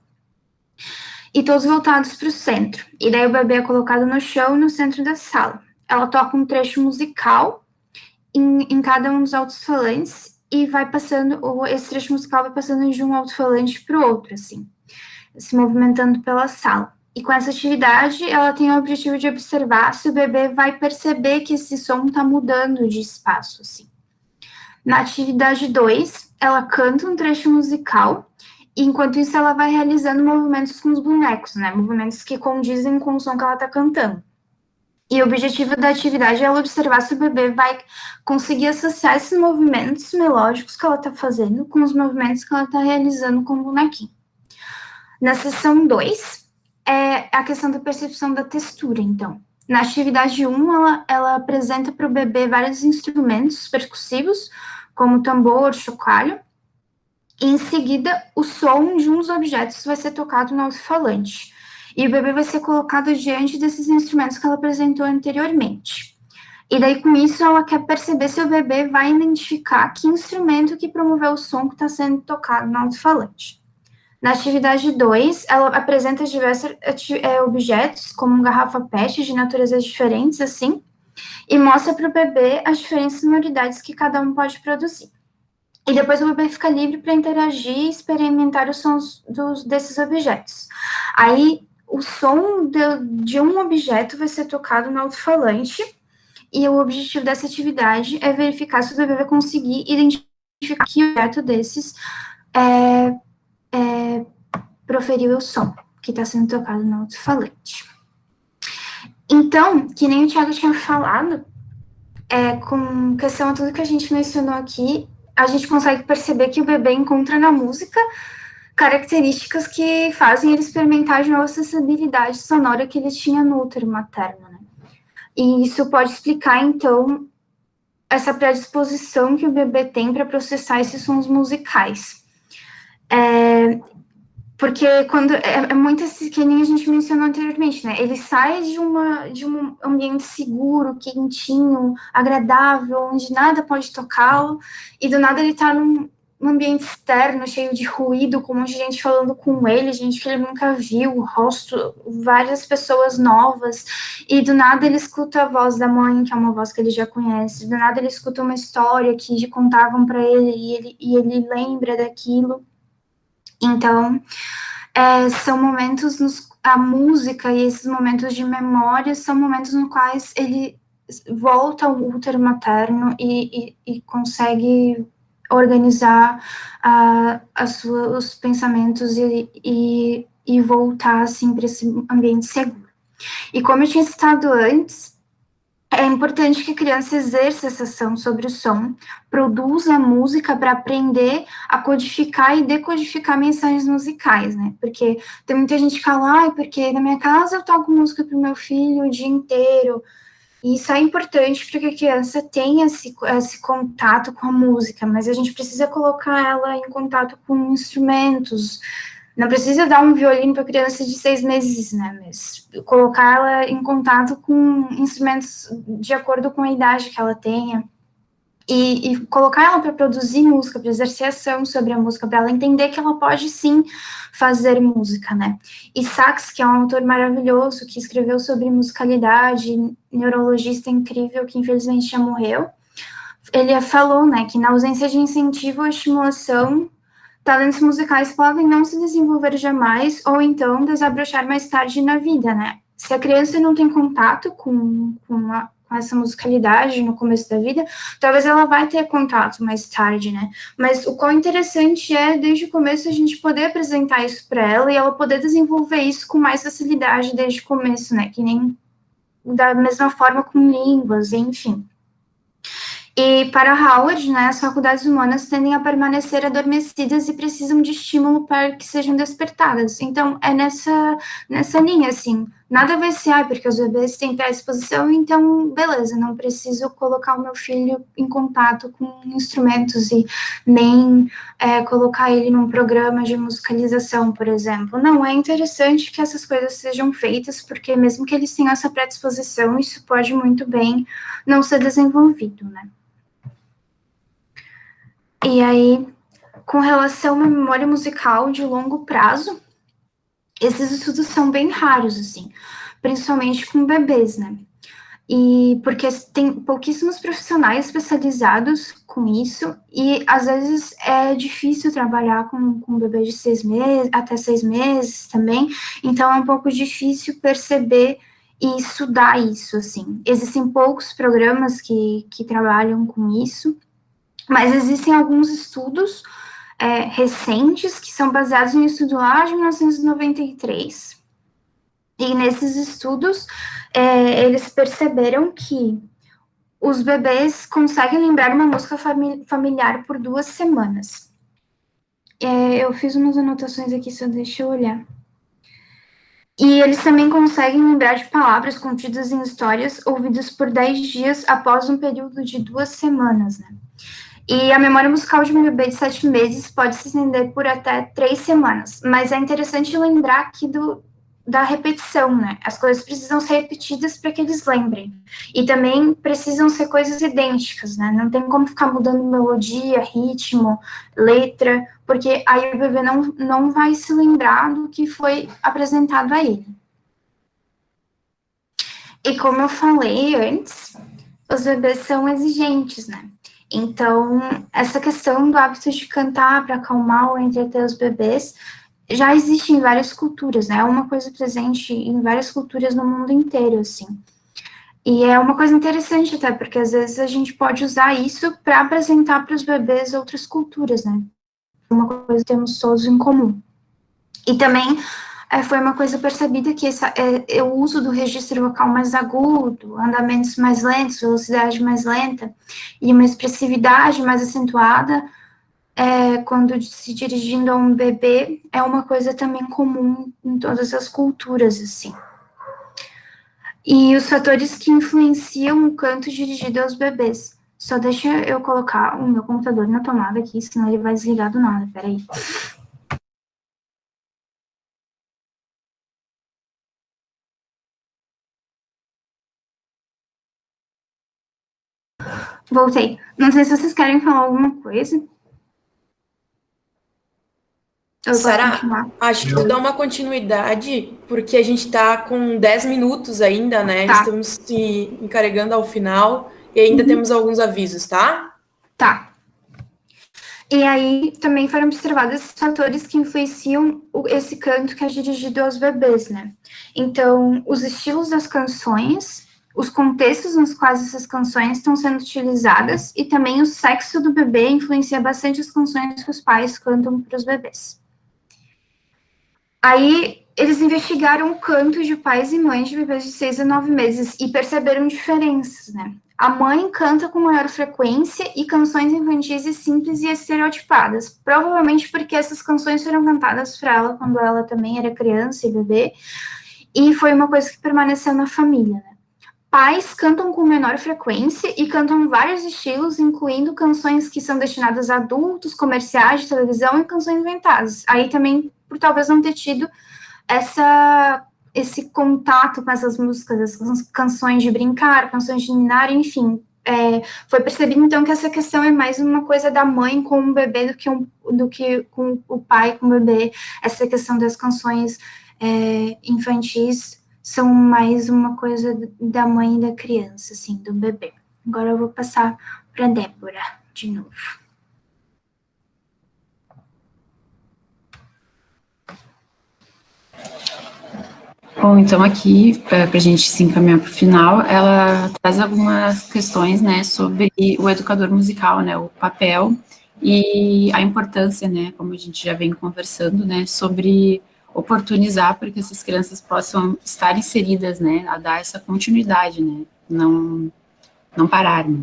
e todos voltados para o centro. E daí, o bebê é colocado no chão, no centro da sala. Ela toca um trecho musical em cada um dos alto-falantes, e vai passando, esse trecho musical vai passando de um alto-falante para o outro, assim, se movimentando pela sala. E com essa atividade, ela tem o objetivo de observar se o bebê vai perceber que esse som está mudando de espaço, assim. Na atividade 2, ela canta um trecho musical, e enquanto isso ela vai realizando movimentos com os bonecos, né, movimentos que condizem com o som que ela está cantando. E o objetivo da atividade é ela observar se o bebê vai conseguir associar esses movimentos melódicos que ela está fazendo com os movimentos que ela está realizando com o bonequinho. Na sessão 2, é a questão da percepção da textura, então. Na atividade 1, ela apresenta para o bebê vários instrumentos percussivos, como tambor, chocalho, e em seguida o som de um dos objetos vai ser tocado no alto-falante. E o bebê vai ser colocado diante desses instrumentos que ela apresentou anteriormente. E daí, com isso, ela quer perceber se o bebê vai identificar que instrumento que promoveu o som que está sendo tocado no alto-falante. Na atividade 2, ela apresenta diversos objetos, como garrafa PET de naturezas diferentes, assim, e mostra para o bebê as diferentes sonoridades que cada um pode produzir. E depois o bebê fica livre para interagir e experimentar os sons desses objetos. Aí, o som de um objeto vai ser tocado no alto-falante, e o objetivo dessa atividade é verificar se o bebê vai conseguir identificar que objeto desses proferiu o som que está sendo tocado no alto-falante. Então, que nem o Thiago tinha falado, com questão a tudo que a gente mencionou aqui, a gente consegue perceber que o bebê encontra na música características que fazem ele experimentar de novo essa sensibilidade sonora que ele tinha no útero materno, né? E isso pode explicar, então, essa predisposição que o bebê tem para processar esses sons musicais. Porque quando é muito assim, que nem a gente mencionou anteriormente, né? Ele sai de um ambiente seguro, quentinho, agradável, onde nada pode tocá-lo, e do nada ele está num ambiente externo, cheio de ruído, com um monte de gente falando com ele, gente que ele nunca viu, rosto, várias pessoas novas, e do nada ele escuta a voz da mãe, que é uma voz que ele já conhece, do nada ele escuta uma história que contavam para ele, e ele lembra daquilo. Então, são momentos, a música e esses momentos de memória são momentos nos quais ele volta ao útero materno e consegue organizar os pensamentos e voltar, assim, para esse ambiente seguro. E como eu tinha citado antes, é importante que a criança exerça essa ação sobre o som, produza música para aprender a codificar e decodificar mensagens musicais, né? Porque tem muita gente que fala, porque na minha casa eu toco música para o meu filho o dia inteiro. E isso é importante para que a criança tenha esse contato com a música, mas a gente precisa colocar ela em contato com instrumentos. Não precisa dar um violino para criança de 6 meses, né? Mas colocar ela em contato com instrumentos de acordo com a idade que ela tenha. E colocar ela para produzir música, para exercer ação sobre a música, para ela entender que ela pode sim fazer música, né? E Sachs, que é um autor maravilhoso, que escreveu sobre musicalidade, neurologista incrível, que infelizmente já morreu, ele falou, né, que na ausência de incentivo ou estimulação, talentos musicais podem não se desenvolver jamais ou então desabrochar mais tarde na vida, né? Se a criança não tem contato com essa musicalidade no começo da vida, talvez ela vai ter contato mais tarde, né? Mas o quão interessante é, desde o começo, a gente poder apresentar isso para ela e ela poder desenvolver isso com mais facilidade desde o começo, né? Que nem da mesma forma com línguas, enfim. E para Howard, né, as faculdades humanas tendem a permanecer adormecidas e precisam de estímulo para que sejam despertadas. Então, é nessa linha, assim, nada vai ser, porque os bebês têm predisposição, então, beleza, não preciso colocar o meu filho em contato com instrumentos e nem colocar ele num programa de musicalização, por exemplo. Não, é interessante que essas coisas sejam feitas, porque mesmo que eles tenham essa predisposição, isso pode muito bem não ser desenvolvido, né? E aí, com relação à memória musical de longo prazo, esses estudos são bem raros, assim, principalmente com bebês, né? E porque tem pouquíssimos profissionais especializados com isso, e às vezes é difícil trabalhar com bebês de 6 meses, até 6 meses também, então é um pouco difícil perceber e estudar isso, assim. Existem poucos programas que trabalham com isso, mas existem alguns estudos recentes que são baseados em um estudo lá de 1993. E nesses estudos, eles perceberam que os bebês conseguem lembrar uma música familiar por 2 semanas. Eu fiz umas anotações aqui, só deixa eu olhar. E eles também conseguem lembrar de palavras contidas em histórias ouvidas por 10 dias após um período de 2 semanas, né? E a memória musical de um bebê de 7 meses pode se estender por até 3 semanas. Mas é interessante lembrar aqui da repetição, né? As coisas precisam ser repetidas para que eles lembrem. E também precisam ser coisas idênticas, né? Não tem como ficar mudando melodia, ritmo, letra, porque aí o bebê não vai se lembrar do que foi apresentado a ele. E como eu falei antes, os bebês são exigentes, né? Então, essa questão do hábito de cantar para acalmar ou entreter os bebês já existe em várias culturas, né? É uma coisa presente em várias culturas no mundo inteiro, assim. E é uma coisa interessante até, porque às vezes a gente pode usar isso para apresentar para os bebês outras culturas, né? Uma coisa que temos todos em comum. E também foi uma coisa percebida que o uso do registro vocal mais agudo, andamentos mais lentos, velocidade mais lenta, e uma expressividade mais acentuada, quando se dirigindo a um bebê, é uma coisa também comum em todas as culturas, assim. E os fatores que influenciam o canto dirigido aos bebês. Só deixa eu colocar o meu computador na tomada aqui, senão ele vai desligar do nada, peraí. Voltei. Não sei se vocês querem falar alguma coisa. Sara, acho que tu dá uma continuidade, porque a gente está com 10 minutos ainda, né? Tá. Estamos se encarregando ao final e ainda temos alguns avisos, tá? Tá. E aí também foram observados esses fatores que influenciam esse canto que é dirigido aos bebês, né? Então, os estilos das canções, os contextos nos quais essas canções estão sendo utilizadas e também o sexo do bebê influencia bastante as canções que os pais cantam para os bebês. Aí, eles investigaram o canto de pais e mães de bebês de 6 a 9 meses e perceberam diferenças, né? A mãe canta com maior frequência e canções infantis e simples e estereotipadas, provavelmente porque essas canções foram cantadas para ela quando ela também era criança e bebê, e foi uma coisa que permaneceu na família, né? Pais cantam com menor frequência e cantam vários estilos, incluindo canções que são destinadas a adultos, comerciais de televisão e canções inventadas. Aí também, por talvez não ter tido esse contato com essas músicas, essas canções de brincar, canções de ninar, enfim. Foi percebido, então, que essa questão é mais uma coisa da mãe com o bebê do que com o pai com o bebê. Essa questão das canções infantis são mais uma coisa da mãe e da criança, assim, do bebê. Agora eu vou passar para a Débora, de novo. Bom, então aqui, para a gente se encaminhar para o final, ela traz algumas questões, né, sobre o educador musical, né, o papel e a importância, né, como a gente já vem conversando, né, sobre oportunizar para que essas crianças possam estar inseridas, né, a dar essa continuidade, né, não parar, né.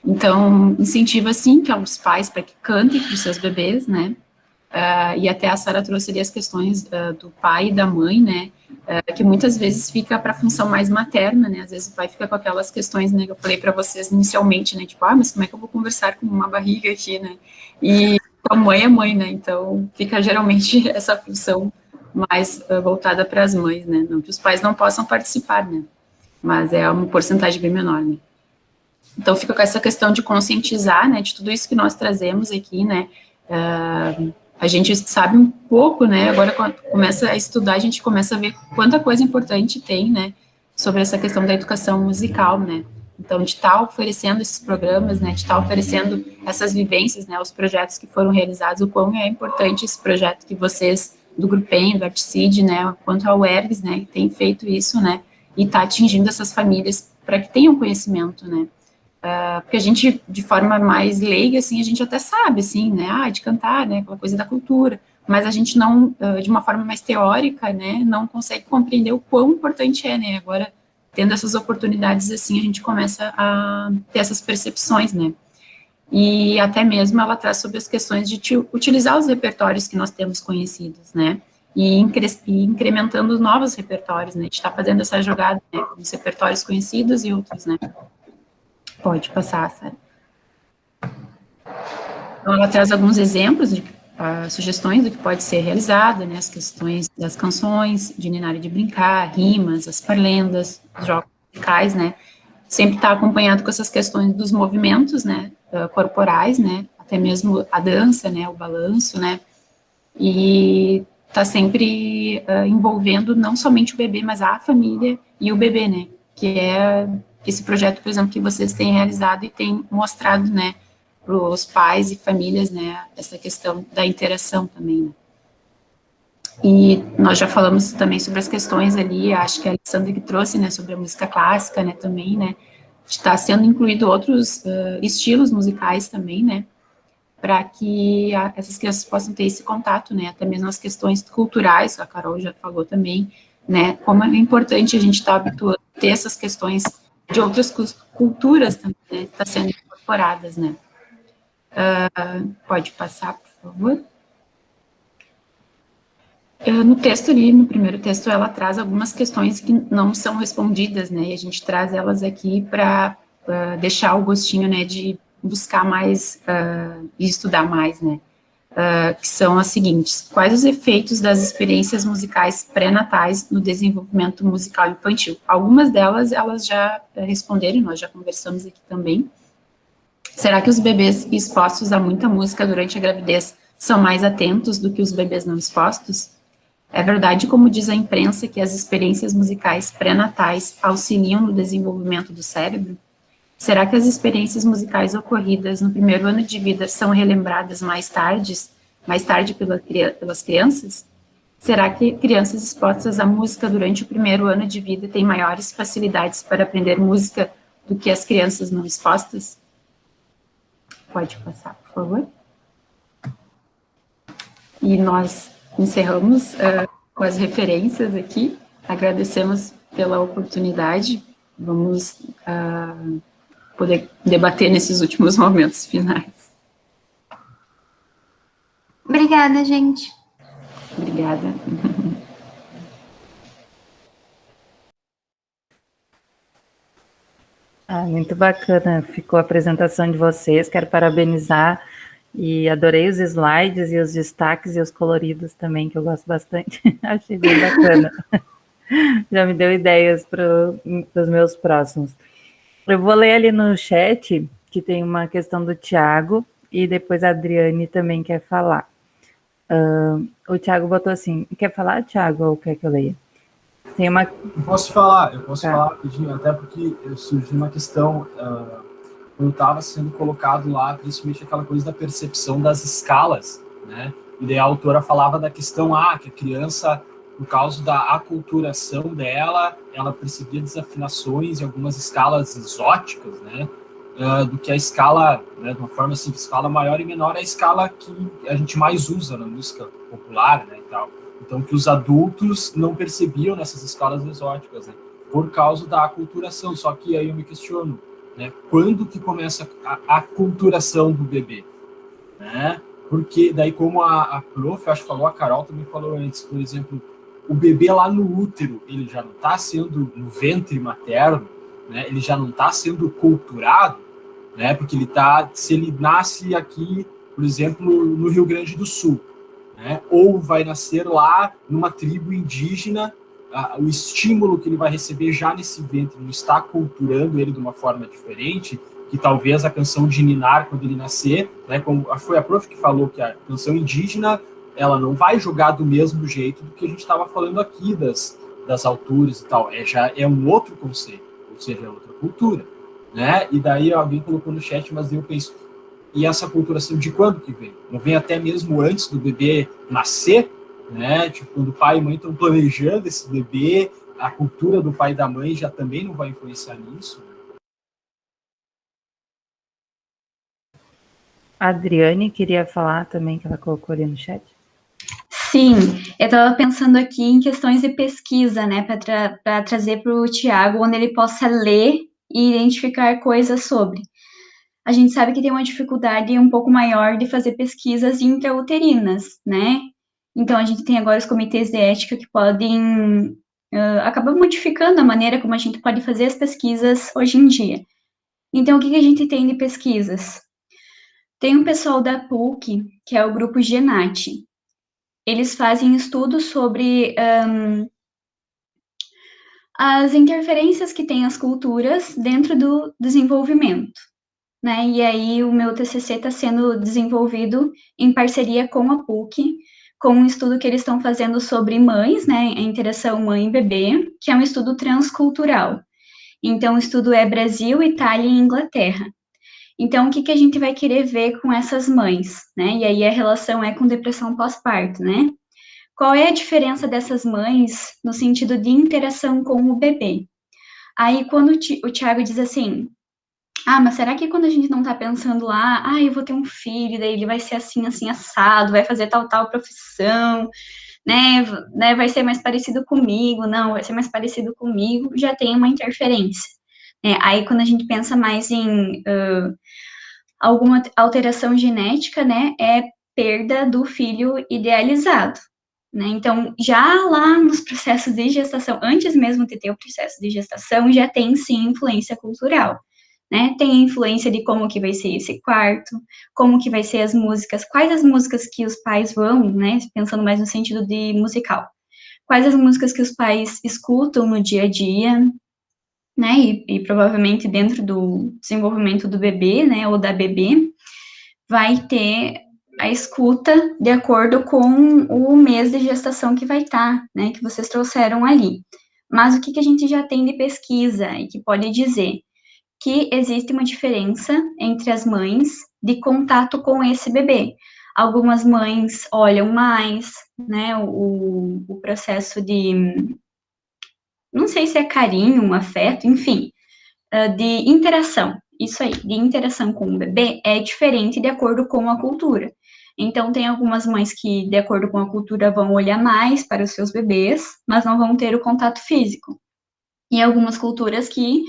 Então, incentiva, sim, que os pais para que cantem para os seus bebês, né, e até a Sara trouxe ali as questões do pai e da mãe, né, que muitas vezes fica para a função mais materna, né, às vezes o pai fica com aquelas questões, né, que eu falei para vocês inicialmente, né, tipo, mas como é que eu vou conversar com uma barriga aqui, né, e a mãe é mãe, né, então fica geralmente essa função mais voltada para as mães, né, não que os pais não possam participar, né, mas é uma porcentagem bem menor, né. Então fica com essa questão de conscientizar, né, de tudo isso que nós trazemos aqui, né, a gente sabe um pouco, né, agora quando começa a estudar, a gente começa a ver quanta coisa importante tem, né, sobre essa questão da educação musical, né, então de estar oferecendo esses programas, né, de estar oferecendo essas vivências, né, os projetos que foram realizados, o quão é importante esse projeto que vocês, do Grupem, do Artcid, né, quanto ao UERGS, né, tem feito isso, né, e está atingindo essas famílias para que tenham conhecimento, né, porque a gente, de forma mais leiga, assim, a gente até sabe, assim, né, de cantar, né, aquela coisa da cultura, mas a gente não, de uma forma mais teórica, né, não consegue compreender o quão importante é, né, agora, tendo essas oportunidades, assim, a gente começa a ter essas percepções, né, e até mesmo ela traz sobre as questões de utilizar os repertórios que nós temos conhecidos, né, e incrementando novos repertórios, né, de estar fazendo essa jogada, né, com os repertórios conhecidos e outros, né. Pode passar, Sara. Então, ela traz alguns exemplos, sugestões do que pode ser realizado, né, as questões das canções, de ninar e de brincar, rimas, as parlendas, os jogos musicais, né, sempre está acompanhado com essas questões dos movimentos, né, corporais, né, até mesmo a dança, né, o balanço, né, e está sempre envolvendo não somente o bebê, mas a família e o bebê, né, que é esse projeto, por exemplo, que vocês têm realizado e têm mostrado, né, para os pais e famílias, né, essa questão da interação também, né. E nós já falamos também sobre as questões ali, acho que a Alessandra que trouxe, né, sobre a música clássica, né, também, né, está sendo incluído outros estilos musicais também, né, para que essas crianças possam ter esse contato, né, até mesmo as questões culturais, a Carol já falou também, né, como é importante a gente estar habituando a ter essas questões de outras culturas também, né, tá sendo incorporadas, né. Pode passar, por favor. No texto ali, no primeiro texto, ela traz algumas questões que não são respondidas, né, e a gente traz elas aqui para deixar o gostinho, né, de buscar mais e estudar mais, né, que são as seguintes: quais os efeitos das experiências musicais pré-natais no desenvolvimento musical infantil? Algumas delas, elas já responderam, nós já conversamos aqui também. Será que os bebês expostos a muita música durante a gravidez são mais atentos do que os bebês não expostos? É verdade, como diz a imprensa, que as experiências musicais pré-natais auxiliam no desenvolvimento do cérebro? Será que as experiências musicais ocorridas no primeiro ano de vida são relembradas mais tarde pelas crianças? Será que crianças expostas à música durante o primeiro ano de vida têm maiores facilidades para aprender música do que as crianças não expostas? Pode passar, por favor. E nós encerramos com as referências aqui. Agradecemos pela oportunidade. Vamos poder debater nesses últimos momentos finais. Obrigada, gente. Obrigada. Muito bacana ficou a apresentação de vocês. Quero parabenizar e adorei os slides e os destaques e os coloridos também, que eu gosto bastante. Achei bem bacana. Já me deu ideias para os meus próximos. Eu vou ler ali no chat, que tem uma questão do Tiago, e depois a Adriane também quer falar. O Tiago botou assim: quer falar, Tiago, ou quer que eu leia? Tem uma... Eu posso falar rapidinho, até porque surgiu uma questão, quando estava sendo colocado lá, principalmente aquela coisa da percepção das escalas, né? E daí a autora falava da questão, que a criança, por causa da aculturação dela, ela percebia desafinações em algumas escalas exóticas, né? Do que a escala, né, de uma forma assim, escala maior e menor é a escala que a gente mais usa na música popular, né, e tal. Então, que os adultos não percebiam nessas escalas exóticas, né, por causa da aculturação. Só que aí eu me questiono, né, quando que começa a aculturação do bebê? Né? Porque daí, como a prof, acho que falou, a Carol também falou antes, por exemplo, o bebê lá no útero, ele já não está sendo, no ventre materno, né, ele já não está sendo culturado, né, porque ele tá, se ele nasce aqui, por exemplo, no Rio Grande do Sul, né, ou vai nascer lá numa tribo indígena, o estímulo que ele vai receber já nesse ventre não está culturando ele de uma forma diferente, que talvez a canção de Ninar, quando ele nascer, né, como foi a prof que falou que a canção indígena, ela não vai jogar do mesmo jeito do que a gente estava falando aqui, das alturas e tal, já é um outro conceito, ou seja, é outra cultura, né? E daí alguém colocou no chat, mas eu penso, e essa culturação de quando que vem? Não vem até mesmo antes do bebê nascer, né? Tipo, quando o pai e mãe estão planejando esse bebê, a cultura do pai e da mãe já também não vai influenciar nisso. A Adriane queria falar também, que ela colocou ali no chat. Sim, eu estava pensando aqui em questões de pesquisa, né, para trazer para o Tiago, onde ele possa ler e identificar coisas sobre. A gente sabe que tem uma dificuldade um pouco maior de fazer pesquisas intrauterinas, né? Então, a gente tem agora os comitês de ética que podem acabar modificando a maneira como a gente pode fazer as pesquisas hoje em dia. Então, o que a gente tem de pesquisas? Tem um pessoal da PUC, que é o grupo GENAT. Eles fazem estudos sobre as interferências que têm as culturas dentro do desenvolvimento, né? E aí o meu TCC está sendo desenvolvido em parceria com a PUC, com um estudo que eles estão fazendo sobre mães, né? A interação mãe-bebê, que é um estudo transcultural. Então, o estudo é Brasil, Itália e Inglaterra. Então, o que a gente vai querer ver com essas mães, né? E aí a relação é com depressão pós-parto, né? Qual é a diferença dessas mães no sentido de interação com o bebê? Aí, quando o Tiago diz assim, mas será que quando a gente não tá pensando lá, eu vou ter um filho, daí ele vai ser assim, assim, assado, vai fazer tal profissão, né, vai ser mais parecido comigo, não, vai ser mais parecido comigo, já tem uma interferência, né? Aí quando a gente pensa mais em alguma alteração genética, né, é perda do filho idealizado, né? Então, já lá nos processos de gestação, antes mesmo de ter o processo de gestação, já tem sim influência cultural, né? Tem influência de como que vai ser esse quarto, como que vai ser as músicas, quais as músicas que os pais vão, né? Pensando mais no sentido de musical, quais as músicas que os pais escutam no dia a dia, né? E provavelmente dentro do desenvolvimento do bebê, né? Ou da bebê, vai ter a escuta de acordo com o mês de gestação que vai estar, né? Que vocês trouxeram ali. Mas o que a gente já tem de pesquisa e que pode dizer? Que existe uma diferença entre as mães de contato com esse bebê. Algumas mães olham mais, né, o processo de, não sei se é carinho, um afeto, enfim, de interação. Isso aí, de interação com o bebê é diferente de acordo com a cultura. Então, tem algumas mães que, de acordo com a cultura, vão olhar mais para os seus bebês, mas não vão ter o contato físico. E algumas culturas que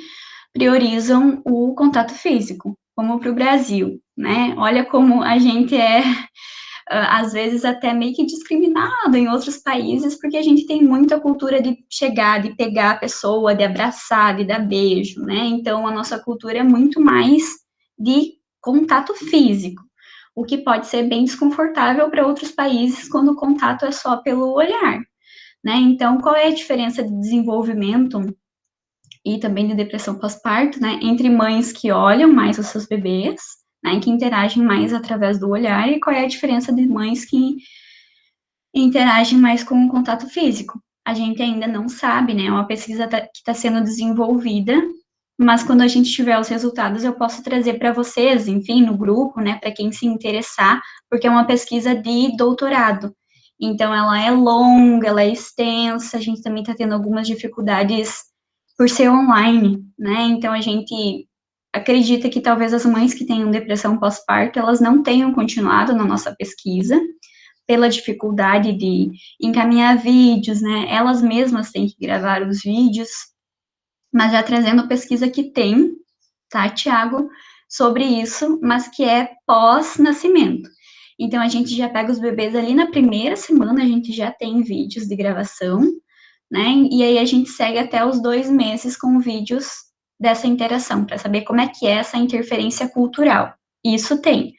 priorizam o contato físico, como para o Brasil, né? Olha como a gente é, às vezes, até meio que discriminado em outros países, porque a gente tem muita cultura de chegar, de pegar a pessoa, de abraçar, de dar beijo, né? Então, a nossa cultura é muito mais de contato físico, o que pode ser bem desconfortável para outros países quando o contato é só pelo olhar, né? Então, qual é a diferença de desenvolvimento e também de depressão pós-parto, né, entre mães que olham mais os seus bebês, né, que interagem mais através do olhar, e qual é a diferença de mães que interagem mais com o contato físico? A gente ainda não sabe, né, é uma pesquisa que está sendo desenvolvida, mas quando a gente tiver os resultados, eu posso trazer para vocês, enfim, no grupo, né, para quem se interessar, porque é uma pesquisa de doutorado. Então, ela é longa, ela é extensa, a gente também está tendo algumas dificuldades por ser online, né? Então, a gente acredita que talvez as mães que tenham depressão pós-parto, elas não tenham continuado na nossa pesquisa, pela dificuldade de encaminhar vídeos, né? Elas mesmas têm que gravar os vídeos, mas já trazendo pesquisa que tem, tá, Tiago, sobre isso, mas que é pós-nascimento. Então, a gente já pega os bebês ali na primeira semana, a gente já tem vídeos de gravação, né? E aí a gente segue até os 2 meses com vídeos dessa interação, para saber como é que é essa interferência cultural. Isso tem.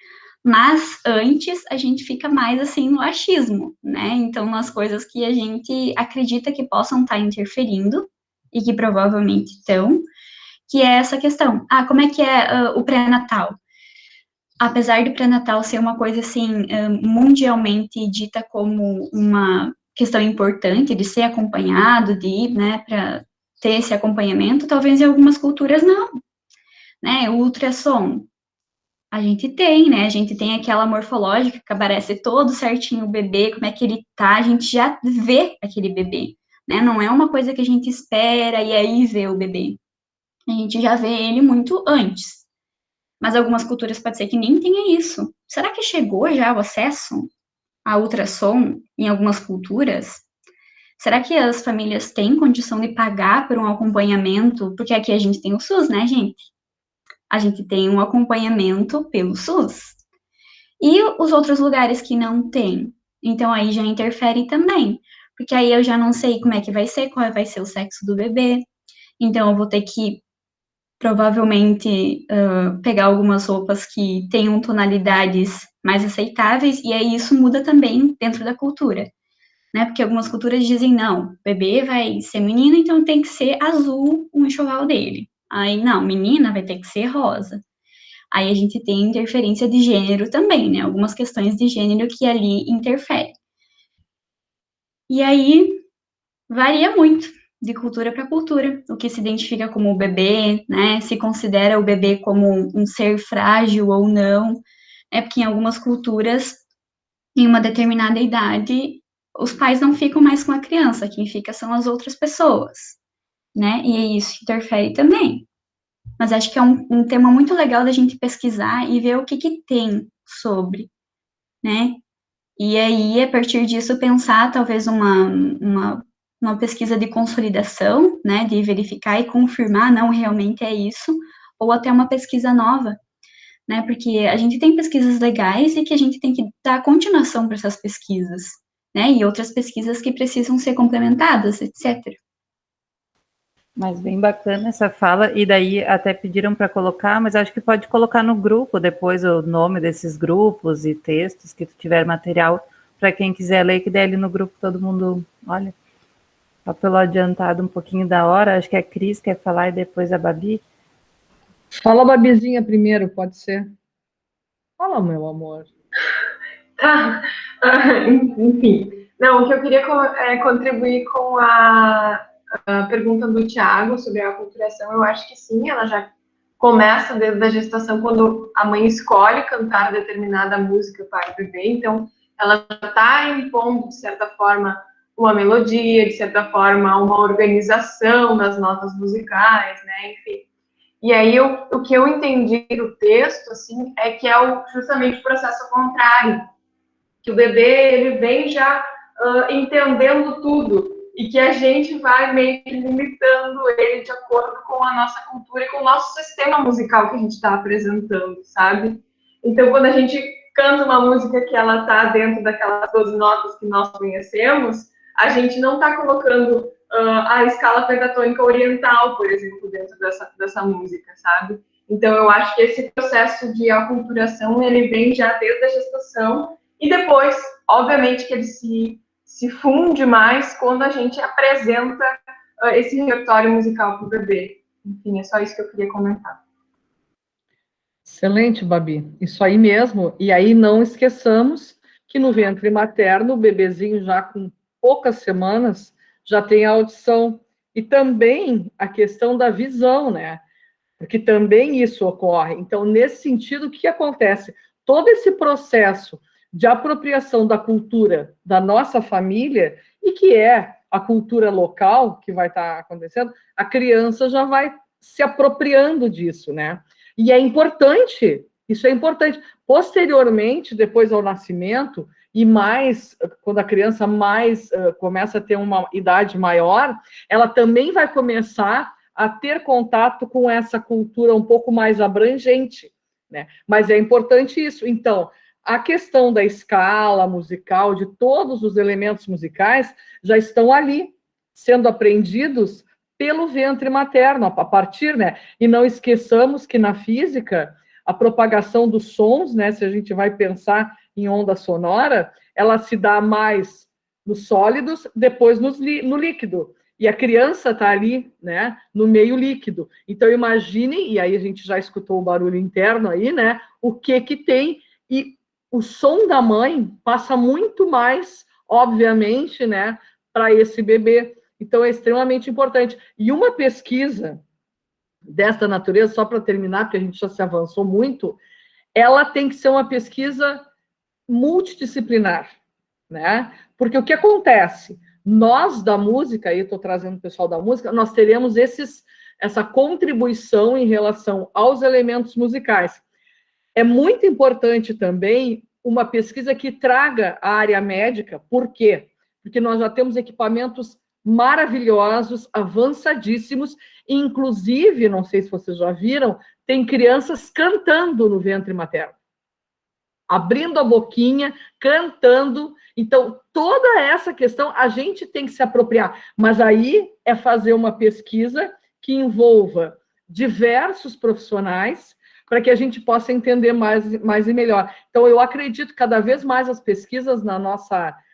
Mas antes a gente fica mais assim no achismo, né? Então, nas coisas que a gente acredita que possam estar interferindo, e que provavelmente estão, que é essa questão. Como é que é o pré-natal? Apesar do pré-natal ser uma coisa assim, mundialmente dita como uma questão importante de ser acompanhado, de ir, né, para ter esse acompanhamento, talvez em algumas culturas não, né, o ultrassom, a gente tem, né, a gente tem aquela morfológica que aparece todo certinho o bebê, como é que ele tá, a gente já vê aquele bebê, né, não é uma coisa que a gente espera e aí vê o bebê, a gente já vê ele muito antes, mas algumas culturas pode ser que nem tenha isso. Será que chegou já o acesso a ultrassom em algumas culturas? Será que as famílias têm condição de pagar por um acompanhamento? Porque aqui a gente tem o SUS, né, gente? A gente tem um acompanhamento pelo SUS. E os outros lugares que não tem? Então, aí já interfere também. Porque aí eu já não sei como é que vai ser, qual vai ser o sexo do bebê. Então, eu vou ter que provavelmente pegar algumas roupas que tenham tonalidades mais aceitáveis, e aí isso muda também dentro da cultura, né? Porque algumas culturas dizem, não, bebê vai ser menino, então tem que ser azul o enxoval dele. Aí, não, menina vai ter que ser rosa. Aí a gente tem interferência de gênero também, né? Algumas questões de gênero que ali interferem. E aí, varia muito de cultura para cultura, o que se identifica como o bebê, né, se considera o bebê como um ser frágil ou não, porque em algumas culturas, em uma determinada idade, os pais não ficam mais com a criança, quem fica são as outras pessoas, né, e isso interfere também. mas acho que é um tema muito legal da gente pesquisar e ver o que tem sobre, né? E aí, a partir disso, pensar talvez uma pesquisa de consolidação, né, de verificar e confirmar, não, realmente é isso, ou até uma pesquisa nova, né, porque a gente tem pesquisas legais e que a gente tem que dar continuação para essas pesquisas, né, e outras pesquisas que precisam ser complementadas, etc. Mas bem bacana essa fala, e daí até pediram para colocar, mas acho que pode colocar no grupo depois o nome desses grupos e textos que tu tiver material para quem quiser ler, que daí ali no grupo todo mundo, olha, só pelo adiantado um pouquinho da hora, acho que a Cris quer falar e depois a Babi. Fala, Babizinha, primeiro, pode ser? Fala, meu amor. Tá. Enfim. Não, o que eu queria contribuir com a pergunta do Tiago sobre a aculturação, eu acho que sim, ela já começa desde a gestação, quando a mãe escolhe cantar determinada música para o bebê, então ela está impondo, de certa forma, uma melodia, de certa forma, uma organização das notas musicais, né, enfim. E aí, o que eu entendi do texto, assim, é que é justamente o processo contrário, que o bebê, ele vem já entendendo tudo, e que a gente vai meio que limitando ele de acordo com a nossa cultura e com o nosso sistema musical que a gente está apresentando, sabe? Então, quando a gente canta uma música que ela está dentro daquelas 12 notas que nós conhecemos, a gente não está colocando a escala pentatônica oriental, por exemplo, dentro dessa música, sabe? Então, eu acho que esse processo de aculturação, ele vem já desde a gestação, e depois, obviamente, que ele se funde mais quando a gente apresenta esse repertório musical para o bebê. Enfim, é só isso que eu queria comentar. Excelente, Babi. Isso aí mesmo. E aí não esqueçamos que no ventre materno, o bebezinho já com poucas semanas já tem a audição. E também a questão da visão, né? Porque também isso ocorre. Então, nesse sentido, o que acontece? Todo esse processo de apropriação da cultura da nossa família, e que é a cultura local que vai estar acontecendo, a criança já vai se apropriando disso, né? E é importante, isso é importante. Posteriormente, depois ao nascimento, e mais, quando a criança mais começa a ter uma idade maior, ela também vai começar a ter contato com essa cultura um pouco mais abrangente, né? Mas é importante isso. Então, a questão da escala musical, de todos os elementos musicais, já estão ali, sendo aprendidos pelo ventre materno, a partir, né? E não esqueçamos que na física, a propagação dos sons, né? Se a gente vai pensar em onda sonora, ela se dá mais nos sólidos, depois no líquido. E a criança está ali, né, no meio líquido. Então, imaginem, e aí a gente já escutou o barulho interno aí, né, o que tem, e o som da mãe passa muito mais, obviamente, né, para esse bebê. Então, é extremamente importante. E uma pesquisa desta natureza, só para terminar, porque a gente já se avançou muito, ela tem que ser uma pesquisa multidisciplinar, né? Porque o que acontece? Nós da música, aí estou trazendo o pessoal da música, nós teremos essa contribuição em relação aos elementos musicais. É muito importante também uma pesquisa que traga a área médica. Por quê? Porque nós já temos equipamentos maravilhosos, avançadíssimos, inclusive, não sei se vocês já viram, tem crianças cantando no ventre materno, abrindo a boquinha, cantando. Então, toda essa questão a gente tem que se apropriar, mas aí é fazer uma pesquisa que envolva diversos profissionais para que a gente possa entender mais e melhor. Então, eu acredito que cada vez mais as pesquisas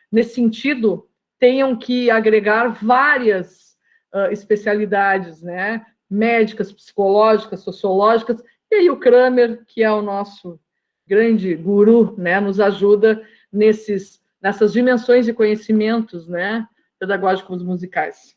nesse sentido tenham que agregar várias especialidades, né? Médicas, psicológicas, sociológicas, e aí o Kramer, que é o nosso grande guru, né, nos ajuda nessas dimensões de conhecimentos, né, pedagógicos musicais.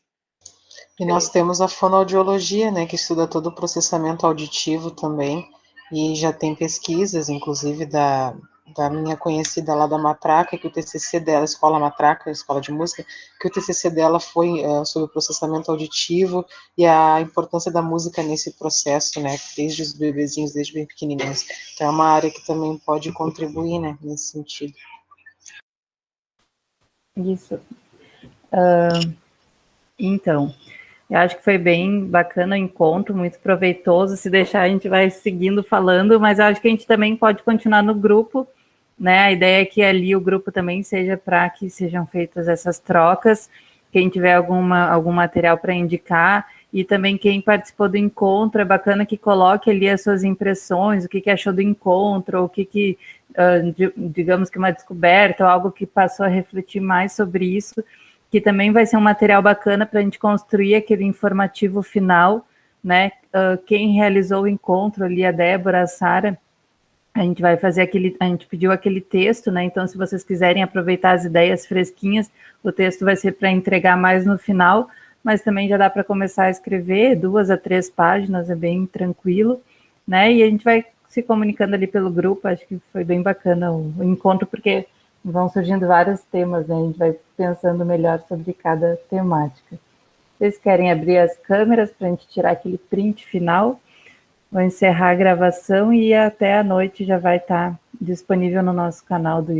E nós temos a fonoaudiologia, né, que estuda todo o processamento auditivo também, e já tem pesquisas, inclusive da da minha conhecida lá da Matraca, que o TCC dela, Escola Matraca, Escola de Música, que o TCC dela foi sobre o processamento auditivo e a importância da música nesse processo, né, desde os bebezinhos, desde bem pequenininhos. Então é uma área que também pode contribuir, né, nesse sentido. Isso. Então, eu acho que foi bem bacana o encontro, muito proveitoso. Se deixar, a gente vai seguindo falando, mas eu acho que a gente também pode continuar no grupo, né? A ideia é que ali o grupo também seja para que sejam feitas essas trocas. Quem tiver algum material para indicar, e também quem participou do encontro, é bacana que coloque ali as suas impressões, o que achou do encontro, o que digamos que uma descoberta, ou algo que passou a refletir mais sobre isso, que também vai ser um material bacana para a gente construir aquele informativo final, né? Quem realizou o encontro ali, a Débora, a Sara, a gente vai fazer a gente pediu aquele texto, né? Então, se vocês quiserem aproveitar as ideias fresquinhas, o texto vai ser para entregar mais no final, mas também já dá para começar a escrever 2 a 3 páginas, é bem tranquilo, né? E a gente vai se comunicando ali pelo grupo, acho que foi bem bacana o encontro, porque vão surgindo vários temas, né? A gente vai pensando melhor sobre cada temática. Vocês querem abrir as câmeras para a gente tirar aquele print final? Vou encerrar a gravação e até a noite já vai estar disponível no nosso canal do YouTube.